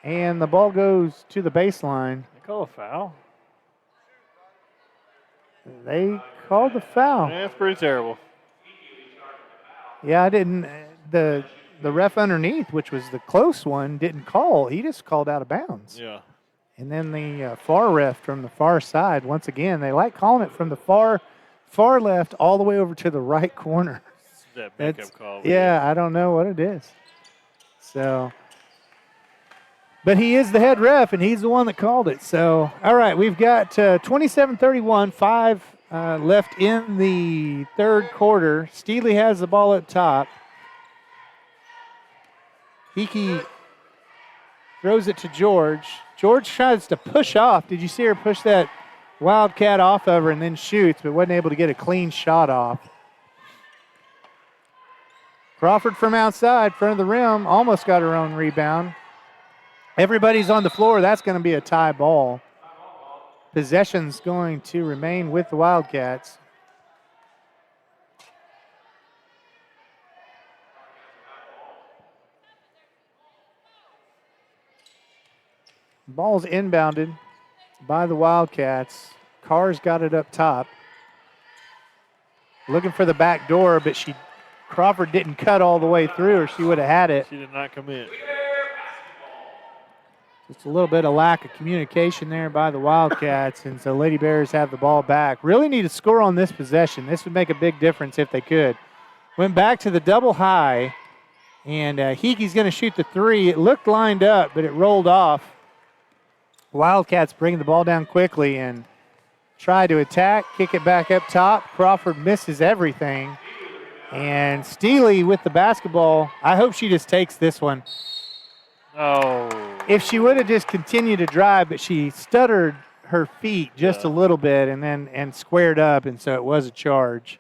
And the ball goes to the baseline. They call a foul. They called the foul. Yeah, that's pretty terrible. Yeah, I didn't. The ref underneath, which was the close one, didn't call. He just called out of bounds. Yeah. And then the far ref from the far side, once again, they like calling it from the far left all the way over to the right corner. That makeup call. Yeah, I don't know what it is. So, but he is the head ref, and he's the one that called it. So, all right, we've got 27-31, 5 left in the third quarter. Steely has the ball up top. Hickey throws it to George. George tries to push off. Did you see her push that Wildcat off of her and then shoots, but wasn't able to get a clean shot off. Crawford from outside, front of the rim, almost got her own rebound. Everybody's on the floor. That's going to be a tie ball. Possession's going to remain with the Wildcats. Ball's inbounded by the Wildcats. Carr's got it up top. Looking for the back door, but Crawford didn't cut all the way through or she would have had it. She did not come in. Just a little bit of lack of communication there by the Wildcats, and so Lady Bears have the ball back. Really need to score on this possession. This would make a big difference if they could. Went back to the double high, and Hickey's going to shoot the three. It looked lined up, but it rolled off. Wildcats bring the ball down quickly and try to attack, kick it back up top. Crawford misses everything. And Steely with the basketball. I hope she just takes this one. Oh. If she would have just continued to drive, but she stuttered her feet just a little bit and squared up, and so it was a charge.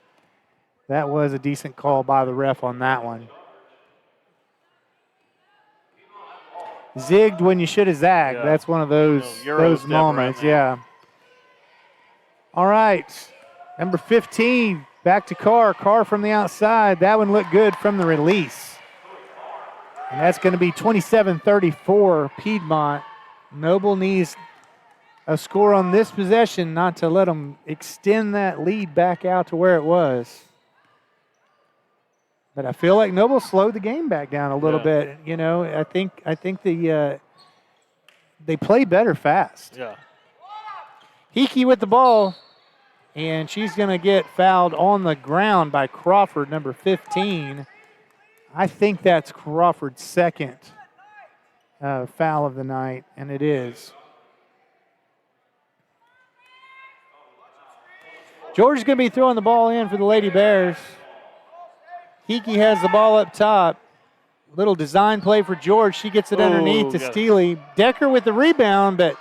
That was a decent call by the ref on that one. Zigged when you should have zagged. Yeah. That's one of those moments, yeah. All right, number 15, back to Carr. Carr from the outside. That one looked good from the release. And that's going to be 27-34 Piedmont. Noble needs a score on this possession not to let them extend that lead back out to where it was. But I feel like Noble slowed the game back down a little bit. You know, I think they play better fast. Yeah. Hickey with the ball, and she's going to get fouled on the ground by Crawford, number 15. I think that's Crawford's second foul of the night, and it is. George is going to be throwing the ball in for the Lady Bears. Hickey has the ball up top. Little design play for George. She gets it underneath to Steely. Decker with the rebound, but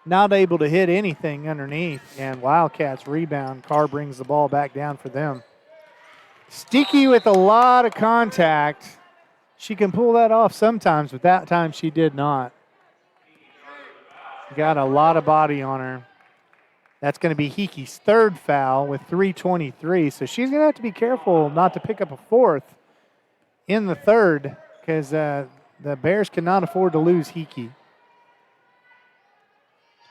not able to hit anything underneath. And Wildcats rebound. Carr brings the ball back down for them. Steaky with a lot of contact. She can pull that off sometimes, but that time she did not. Got a lot of body on her. That's going to be Hickey's third foul with 3:23. So she's going to have to be careful not to pick up a fourth in the third because the Bears cannot afford to lose Hickey.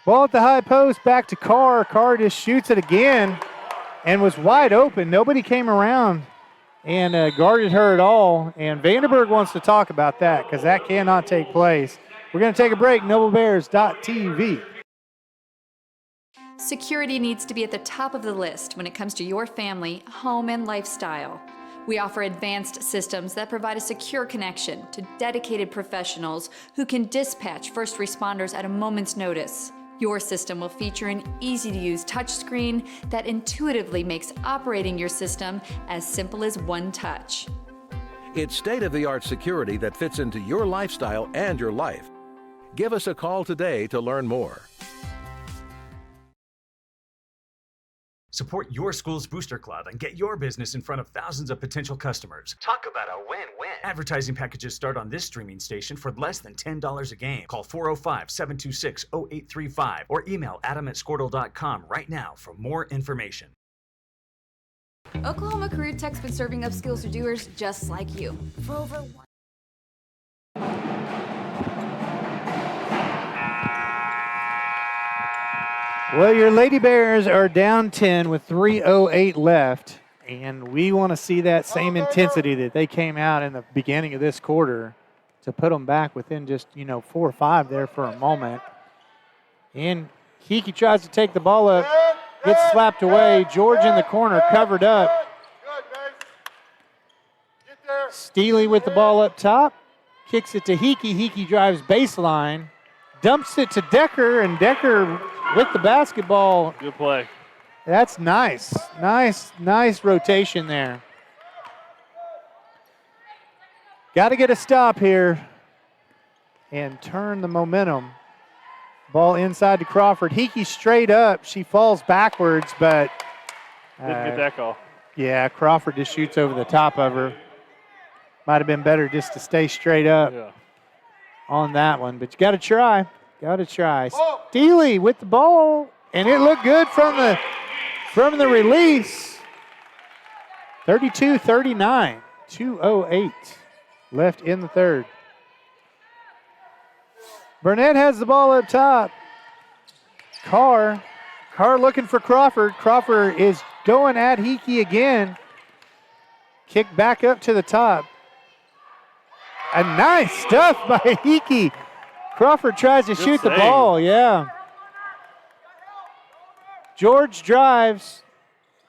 Ball at the high post, back to Carr. Carr just shoots it again and was wide open. Nobody came around and guarded her at all. And Vandenberg wants to talk about that because that cannot take place. We're going to take a break. NobleBears.tv. Security needs to be at the top of the list when it comes to your family, home, and lifestyle. We offer advanced systems that provide a secure connection to dedicated professionals who can dispatch first responders at a moment's notice. Your system will feature an easy-to-use touchscreen that intuitively makes operating your system as simple as one touch. It's state-of-the-art security that fits into your lifestyle and your life. Give us a call today to learn more. Support your school's Booster Club and get your business in front of thousands of potential customers. Talk about a win-win. Advertising packages start on this streaming station for less than $10 a game. Call 405-726-0835 or email adam@squirtle.com right now for more information. Oklahoma Career Tech's been serving up skills to doers just like you for over one. Well, your Lady Bears are down 10 with 3:08 left, and we want to see that same intensity that they came out in the beginning of this quarter to put them back within just, 4 or 5 there for a moment. And Hickey tries to take the ball up, gets slapped away. George in the corner covered up. Steely with the ball up top, kicks it to Hickey. Hickey drives baseline, dumps it to Decker, and Decker with the basketball. Good play. That's nice. Nice rotation there. Got to get a stop here and turn the momentum. Ball inside to Crawford. Hickey straight up. She falls backwards, but didn't get that call. Yeah, Crawford just shoots over the top of her. Might have been better just to stay straight up on that one, but you got to try. Got to try. Steely with the ball, and it looked good from the release. 32-39, 2:08 left in the third. Burnett has the ball up top. Carr looking for Crawford. Crawford is going at Hickey again. Kick back up to the top. A nice stuff by Hickey. Crawford tries to shoot the ball, yeah. George drives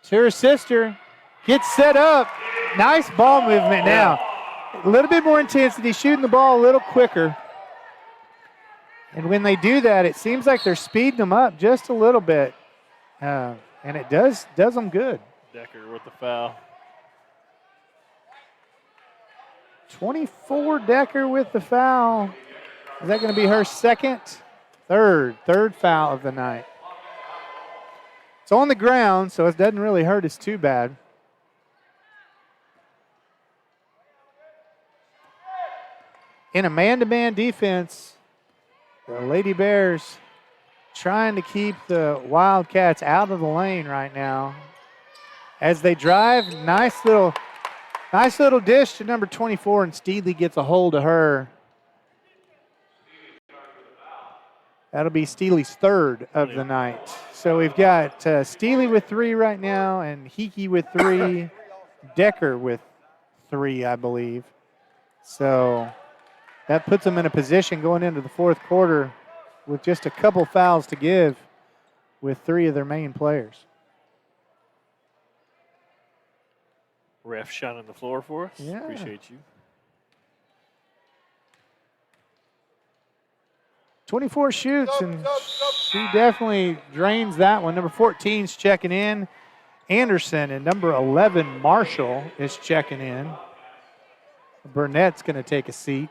to her sister, gets set up. Nice ball movement now. A little bit more intensity, shooting the ball a little quicker. And when they do that, it seems like they're speeding them up just a little bit. And it does them good. Decker with the foul. 24 Decker with the foul. Is that going to be her second? Third foul of the night. It's on the ground, so it doesn't really hurt us too bad. In a man-to-man defense, the Lady Bears trying to keep the Wildcats out of the lane right now. As they drive, nice little dish to number 24, and Steely gets a hold of her. That'll be Steely's third of the night. So we've got Steely with 3 right now, and Hickey with 3, Decker with 3, I believe. So that puts them in a position going into the fourth quarter with just a couple fouls to give with 3 of their main players. Ref shining the floor for us. Yeah. Appreciate you. 24 shoots, and she definitely drains that one. Number 14's checking in, Anderson, and number 11, Marshall, is checking in. Burnett's going to take a seat.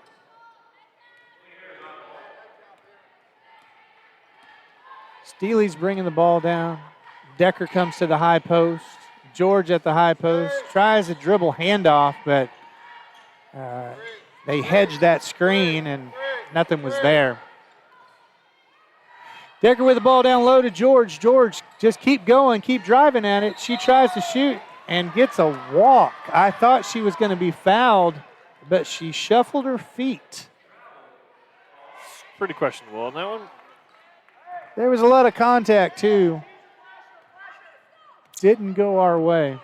Steely's bringing the ball down. Decker comes to the high post. George at the high post. Tries a dribble handoff, but they hedged that screen, and nothing was there. Decker with the ball down low to George. George, just keep going, keep driving at it. She tries to shoot and gets a walk. I thought she was going to be fouled, but she shuffled her feet. Pretty questionable on that one. There was a lot of contact, too. Didn't go our way.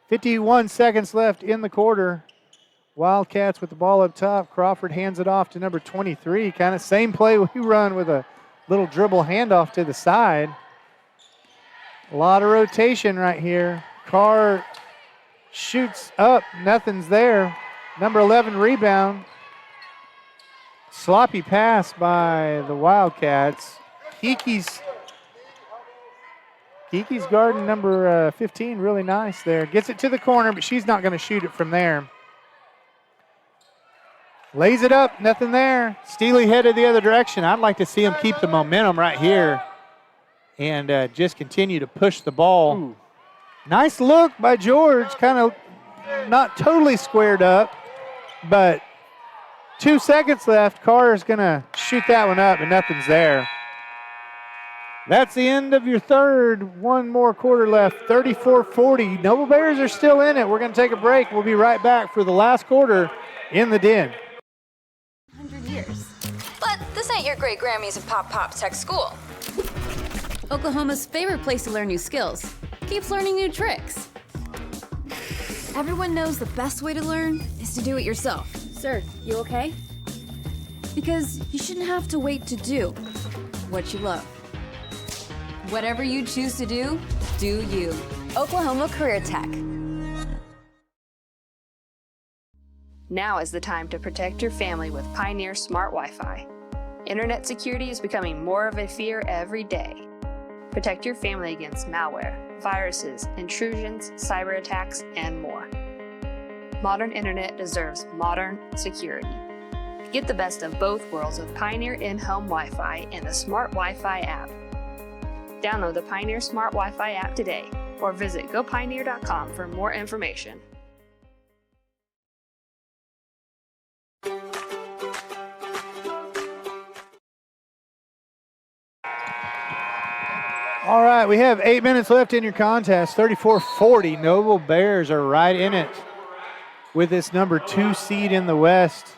51 seconds left in the quarter. Wildcats with the ball up top. Crawford hands it off to number 23. Kind of same play we run with a little dribble handoff to the side. A lot of rotation right here. Carr shoots up. Nothing's there. Number 11 rebound. Sloppy pass by the Wildcats. Hickey's guarding number 15 really nice there. Gets it to the corner, but she's not going to shoot it from there. Lays it up, nothing there. Steely headed the other direction. I'd like to see him keep the momentum right here and just continue to push the ball. Ooh. Nice look by George, kind of not totally squared up, but 2 seconds left. Carr is going to shoot that one up, and nothing's there. That's the end of your third. One more quarter left, 34-40. Noble Bears are still in it. We're going to take a break. We'll be right back for the last quarter in the Den. 100 years. But this ain't your great Grammys and Pop Tech School. Oklahoma's favorite place to learn new skills keeps learning new tricks. Everyone knows the best way to learn is to do it yourself. Sir, you okay? Because you shouldn't have to wait to do what you love. Whatever you choose to do, do you. Oklahoma Career Tech. Now is the time to protect your family with Pioneer Smart Wi-Fi. Internet security is becoming more of a fear every day. Protect your family against malware, viruses, intrusions, cyber attacks, and more. Modern internet deserves modern security. Get the best of both worlds with Pioneer in-home Wi-Fi and the Smart Wi-Fi app. Download the Pioneer Smart Wi-Fi app today or visit gopioneer.com for more information. All right, we have 8 minutes left in your contest. 34-40. Noble Bears are right in it with this number 2 seed in the West,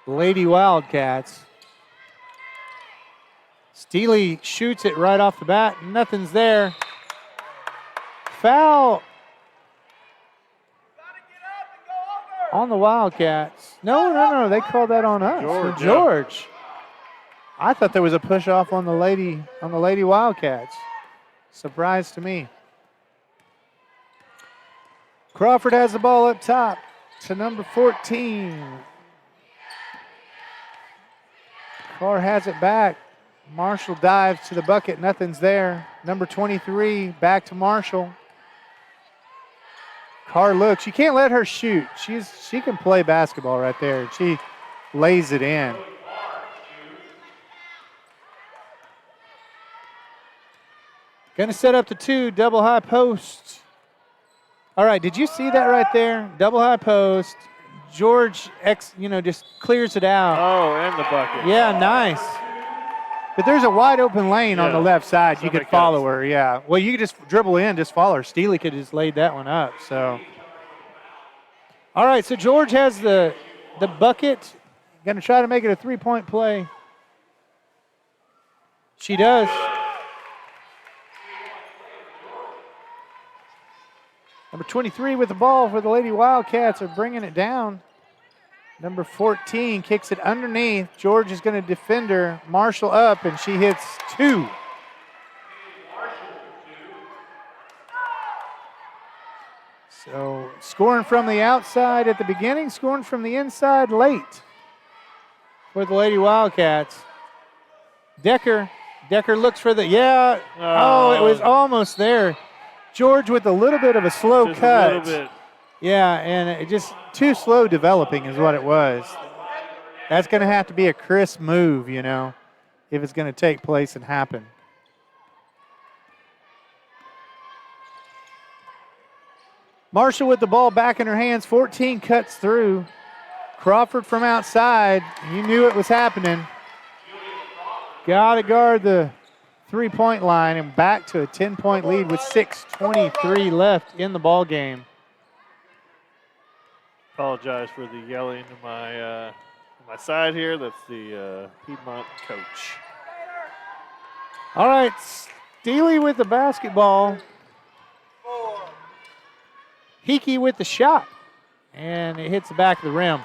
Lady Wildcats. Steely shoots it right off the bat. Nothing's there. Foul on the Wildcats. No. They called that on us. George. I thought there was a push off on the Lady Wildcats. Surprise to me. Crawford has the ball up top to number 14. Carr has it back. Marshall dives to the bucket. Nothing's there. Number 23 back to Marshall. Carr looks. You can't let her shoot. She can play basketball right there. She lays it in. Going to set up the 2, double high post. All right, did you see that right there? Double high post. George, just clears it out. Oh, and the bucket. Yeah, nice. But there's a wide open lane on the left side. You could follow her, yeah. Well, you could just dribble in, just follow her. Steely could have just laid that one up, so. All right, so George has the bucket. Going to try to make it a three-point play. She does. Number 23 with the ball for the Lady Wildcats are bringing it down. Number 14 kicks it underneath. George is going to defend her. Marshall up, and she hits 2. So scoring from the outside at the beginning, scoring from the inside late for the Lady Wildcats. Decker looks for the, it was almost there. George with a little bit of a slow cut. A little bit. Yeah, and it just too slow developing is what it was. That's going to have to be a crisp move, if it's going to take place and happen. Marshall with the ball back in her hands. 14 cuts through. Crawford from outside. You knew it was happening. Got to guard the three-point line and back to a 10-point lead with 6:23 left in the ball game. Apologize for the yelling to my side here. That's the Piedmont coach. All right, Steely with the basketball. Hickey with the shot, and it hits the back of the rim.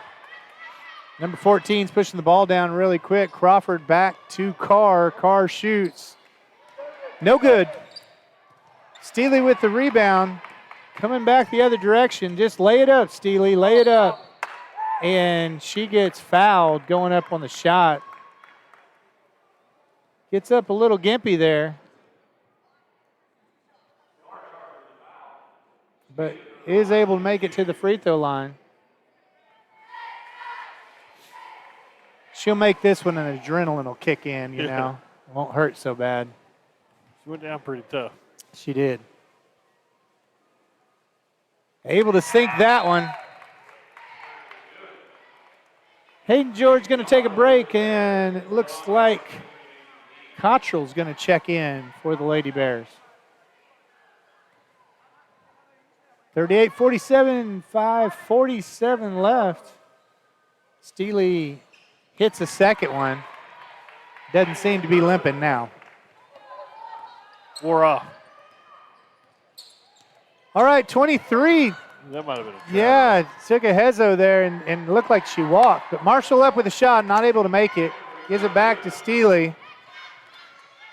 Number 14 is pushing the ball down really quick. Crawford back to Carr. Carr shoots. No good. Steely with the rebound. Coming back the other direction. Just lay it up, Steely. Lay it up. And she gets fouled going up on the shot. Gets up a little gimpy there. But is able to make it to the free throw line. She'll make this one and adrenaline will kick in, It won't hurt so bad. She went down pretty tough. She did. Able to sink that one. Hayden George going to take a break, and it looks like Cottrell's going to check in for the Lady Bears. 38-47, 5:47 left. Steely hits a second one. Doesn't seem to be limping now. Wore off. All right, 23. That might have been a foul. Yeah, took a hezzo there and looked like she walked. But Marshall up with a shot, not able to make it. Gives it back to Steely.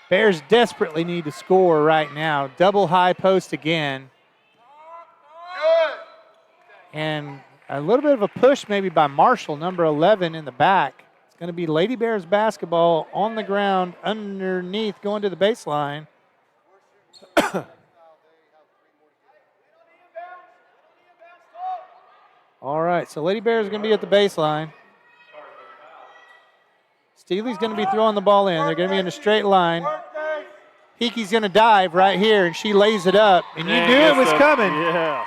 Bears desperately need to score right now. Double high post again. And a little bit of a push maybe by Marshall, number 11 in the back. It's going to be Lady Bears basketball on the ground underneath going to the baseline. All right, so Lady Bears are going to be at the baseline. Steely's going to be throwing the ball in. They're going to be in a straight line. Hickey's going to dive right here, and she lays it up. And you knew it was coming. Yeah.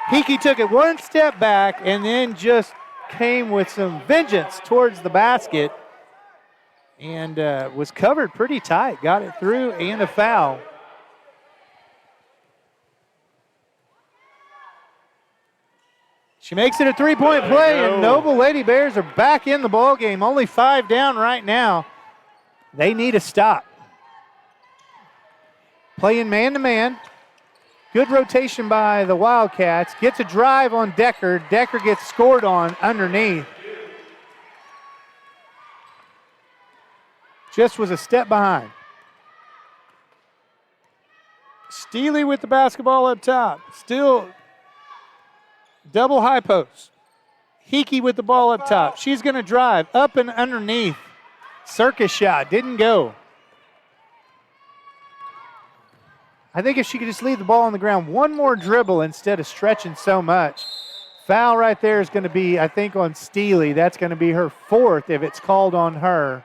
Hickey took it one step back and then just came with some vengeance towards the basket and was covered pretty tight. Got it through and a foul. She makes it a three-point play, and Noble Lady Bears are back in the ball game. Only 5 down right now. They need a stop. Playing man-to-man. Good rotation by the Wildcats. Gets a drive on Decker. Decker gets scored on underneath. Just was a step behind. Steely with the basketball up top. Still double high post. Hickey with the ball up top. She's going to drive up and underneath. Circus shot. Didn't go. I think if she could just leave the ball on the ground, one more dribble instead of stretching so much. Foul right there is going to be, I think, on Steely. That's going to be her fourth if it's called on her.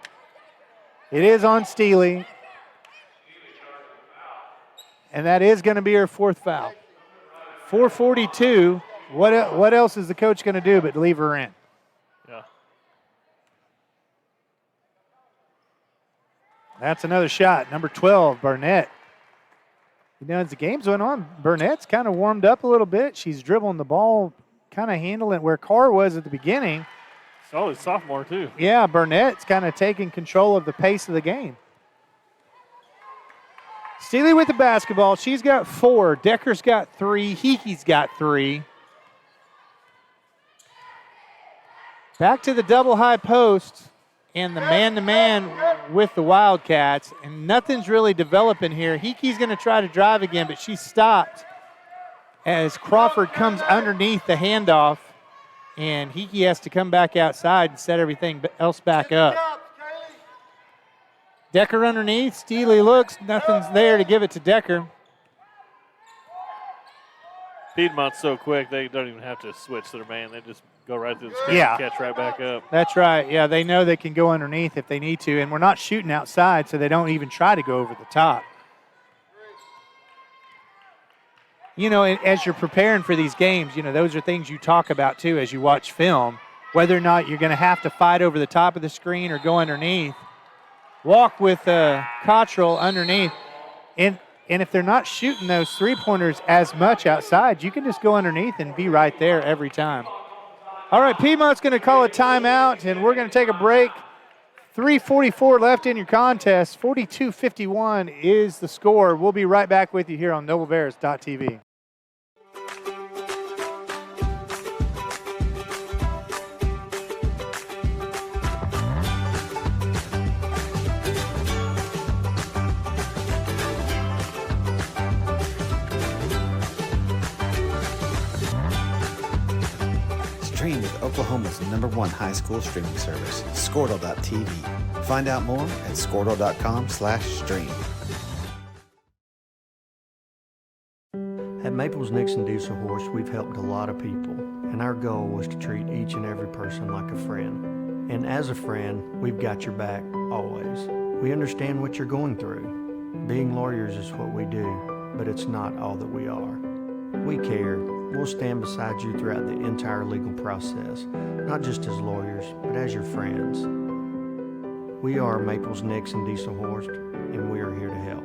It is on Steely. And that is going to be her fourth foul. 4:42. What else is the coach going to do but leave her in? Yeah. That's another shot. Number 12, Barnett. You know, as the game's went on, Burnett's kind of warmed up a little bit. She's dribbling the ball, kind of handling where Carr was at the beginning. Solid sophomore, too. Yeah, Burnett's kind of taking control of the pace of the game. Steely with the basketball. She's got 4. Decker's got 3. Hickey's got 3. Back to the double high post and the man-to-man with the Wildcats. And nothing's really developing here. Hickey's going to try to drive again, but she's stopped as Crawford comes underneath the handoff. And Hickey has to come back outside and set everything else back up. Decker underneath. Steely looks. Nothing's there to give it to Decker. Piedmont's so quick, they don't even have to switch to their man. They just go right through the screen Yeah. and catch right back up. That's right. Yeah, they know they can go underneath if they need to. And we're not shooting outside, so they don't even try to go over the top. You know, as you're preparing for these games, you know, those are things you talk about, too, as you watch film. Whether or not you're going to have to fight over the top of the screen or go underneath. Walk with Cottrell underneath. And if they're not shooting those three-pointers as much outside, you can just go underneath and be right there every time. All right, Piedmont's going to call a timeout, and we're going to take a break. 3:44 left in your contest. 42-51 is the score. We'll be right back with you here on NobleBears.tv. Stream with Oklahoma's #1 high school streaming service, Squirtle.tv. Find out more at Squirtle.com/stream. At Maples Nixon Diesel Horse, we've helped a lot of people, and our goal was to treat each and every person like a friend. And as a friend, we've got your back always. We understand what you're going through. Being lawyers is what we do, but it's not all that we are. We care. We'll stand beside you throughout the entire legal process, not just as lawyers, but as your friends. We are Maples Nixon Diesel Horse, and we are here to help.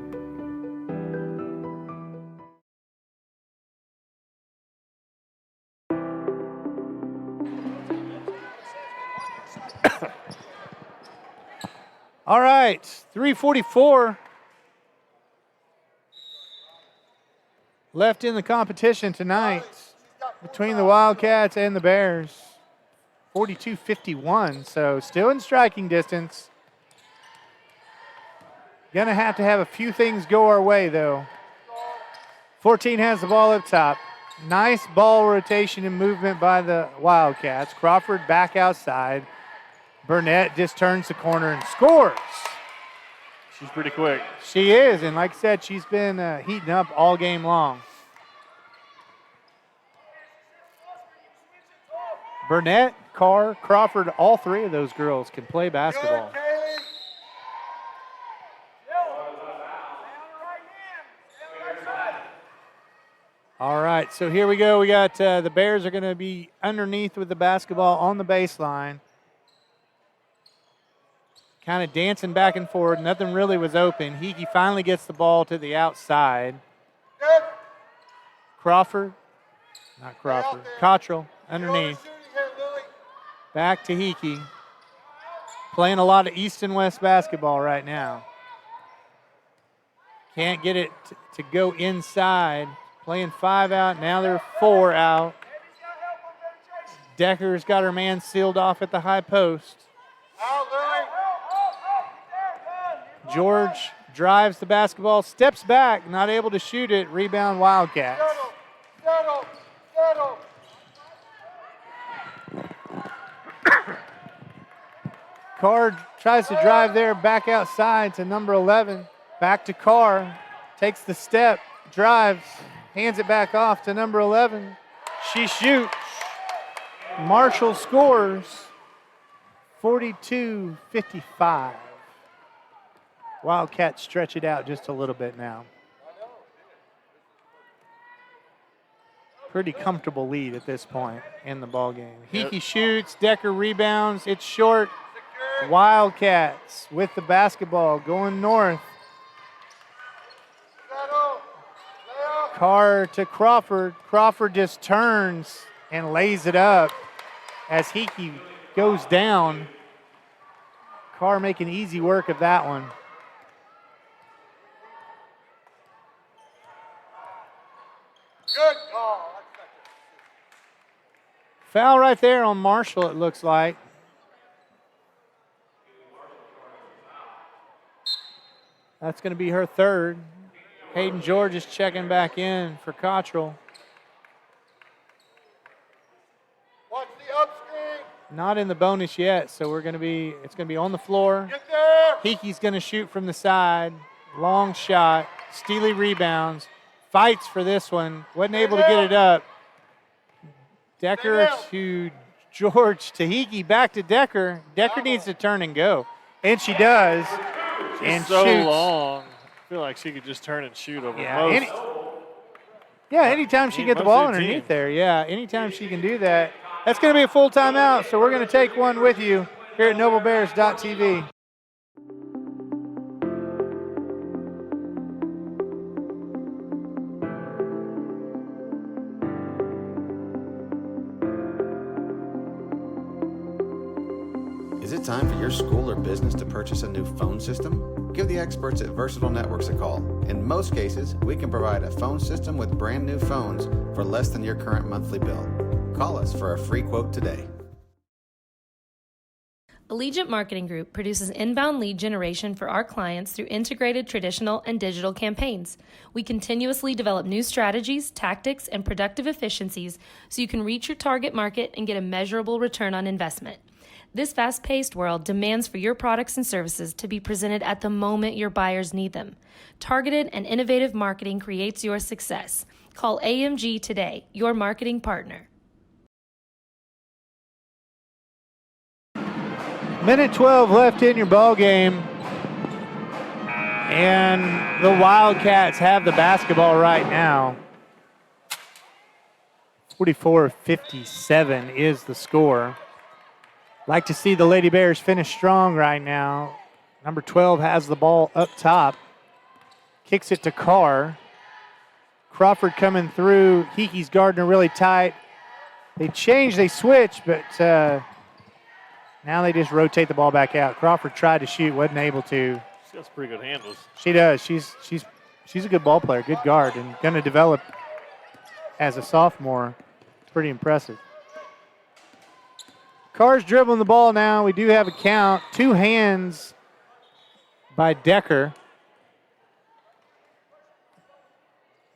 All right, 3:44 left in the competition tonight between the Wildcats and the Bears. 42-51, so still in striking distance. Gonna have to have a few things go our way, though. 14 has the ball up top. Nice ball rotation and movement by the Wildcats. Crawford back outside. Burnett just turns the corner and scores. She's pretty quick. She is, and like I said, she's been heating up all game long. Burnett, Carr, Crawford, all three of those girls can play basketball. All right, so here we go. We got the Bears are going to be underneath with the basketball on the baseline. Kind of dancing back and forth. Nothing really was open. Hickey finally gets the ball to the outside. Crawford. Cottrell underneath. Back to Hickey. Playing a lot of East and West basketball right now. Can't get it to go inside. Playing 5 out. Now they're 4 out. Decker's got her man sealed off at the high post. George drives the basketball, steps back, not able to shoot it. Rebound Wildcats. Carr tries to drive there, back outside to number 11. Back to Carr, takes the step, drives, hands it back off to number 11. She shoots. Marshall scores 42-55. Wildcats stretch it out just a little bit now. Pretty comfortable lead at this point in the ball game. Hickey shoots, Decker rebounds, it's short. Wildcats with the basketball going north. Carr to Crawford. Crawford just turns and lays it up as Hickey goes down. Carr making easy work of that one. Good call. Foul right there on Marshall, it looks like. That's going to be her third. Hayden George is checking back in for Cottrell. Watch the up screen. Not in the bonus yet, so it's going to be on the floor. Get there. Hickey's going to shoot from the side. Long shot. Steely rebounds. Fights for this one. Wasn't able to get it up. Decker to George to Hickey. Back to Decker. Decker needs to turn and go. And she does. She's so shoots. long. I feel like she could just turn and shoot over most. Anytime she get the ball underneath there. Yeah, anytime she can do that. That's going to be a full timeout, so we're going to take one with you here at NobleBears.tv. Is it time for your school or business to purchase a new phone system? Give the experts at Versatile Networks a call. In most cases, we can provide a phone system with brand new phones for less than your current monthly bill. Call us for a free quote today. Allegiant Marketing Group produces inbound lead generation for our clients through integrated traditional and digital campaigns. We continuously develop new strategies, tactics, and productive efficiencies so you can reach your target market and get a measurable return on investment. This fast-paced world demands for your products and services to be presented at the moment your buyers need them. Targeted and innovative marketing creates your success. Call AMG today, your marketing partner. Minute 12 left in your ball game. And the Wildcats have the basketball right now. 44-57 is the score. Like to see the Lady Bears finish strong right now. Number 12 has the ball up top. Kicks it to Carr. Crawford coming through. Hickey's guarding her really tight. They change, they switch, but now they just rotate the ball back out. Crawford tried to shoot, wasn't able to. She has pretty good handles. She does. She's a good ball player, good guard, and going to develop as a sophomore. It's pretty impressive. Carr's dribbling the ball now. We do have a count. 2 hands by Decker.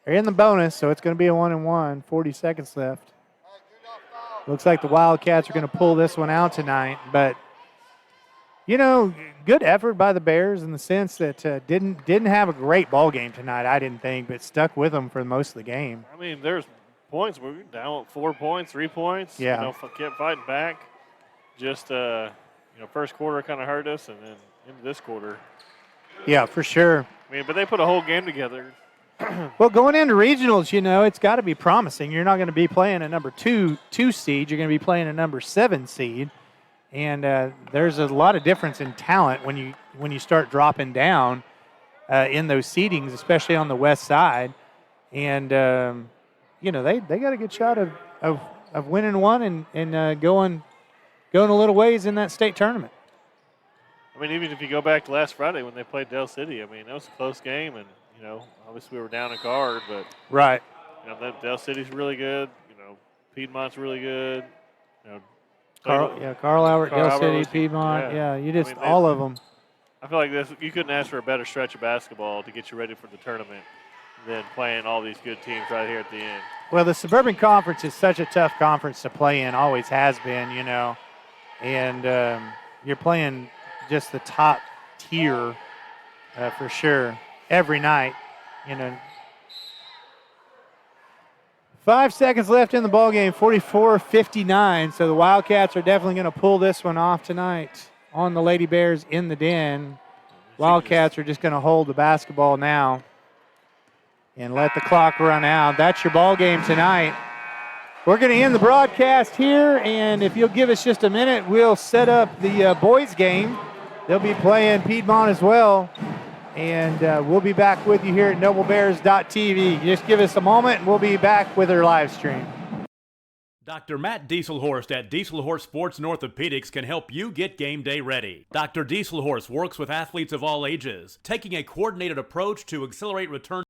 They're in the bonus, so it's going to be a 1-and-1. 40 seconds left. Looks like the Wildcats are going to pull this one out tonight. But, good effort by the Bears in the sense that didn't have a great ball game tonight, I didn't think, but stuck with them for most of the game. I mean, there's points where we're down 4 points, 3 points. Yeah. Kept fighting back. Just, first quarter kind of hurt us, and then into this quarter. Yeah, for sure. I mean, but they put a whole game together. Well, going into regionals, it's got to be promising. You're not going to be playing a number 2 seed. You're going to be playing a number 7 seed. And there's a lot of difference in talent when you start dropping down in those seedings, especially on the west side. And, they got a good shot of winning one and going a little ways in that state tournament. I mean, even if you go back to last Friday when they played Dell City, I mean, that was a close game, and, obviously we were down a guard, but right. Dell City's really good. Piedmont's really good. Carl Albert, Dell City, Piedmont. Yeah, all of them. I feel like you couldn't ask for a better stretch of basketball to get you ready for the tournament than playing all these good teams right here at the end. Well, the Suburban Conference is such a tough conference to play in, always has been, and you're playing just the top tier for sure every night, 5 seconds left in the ballgame, 44-59. So the Wildcats are definitely going to pull this one off tonight on the Lady Bears in the den. Wildcats are just going to hold the basketball now and let the clock run out. That's your ball game tonight. We're going to end the broadcast here, and if you'll give us just a minute, we'll set up the boys game. They'll be playing Piedmont as well, and we'll be back with you here at noblebears.tv. Just give us a moment, and we'll be back with our live stream. Dr. Matt Dieselhorst at Dieselhorst Sports and Orthopedics can help you get game day ready. Dr. Dieselhorst works with athletes of all ages, taking a coordinated approach to accelerate return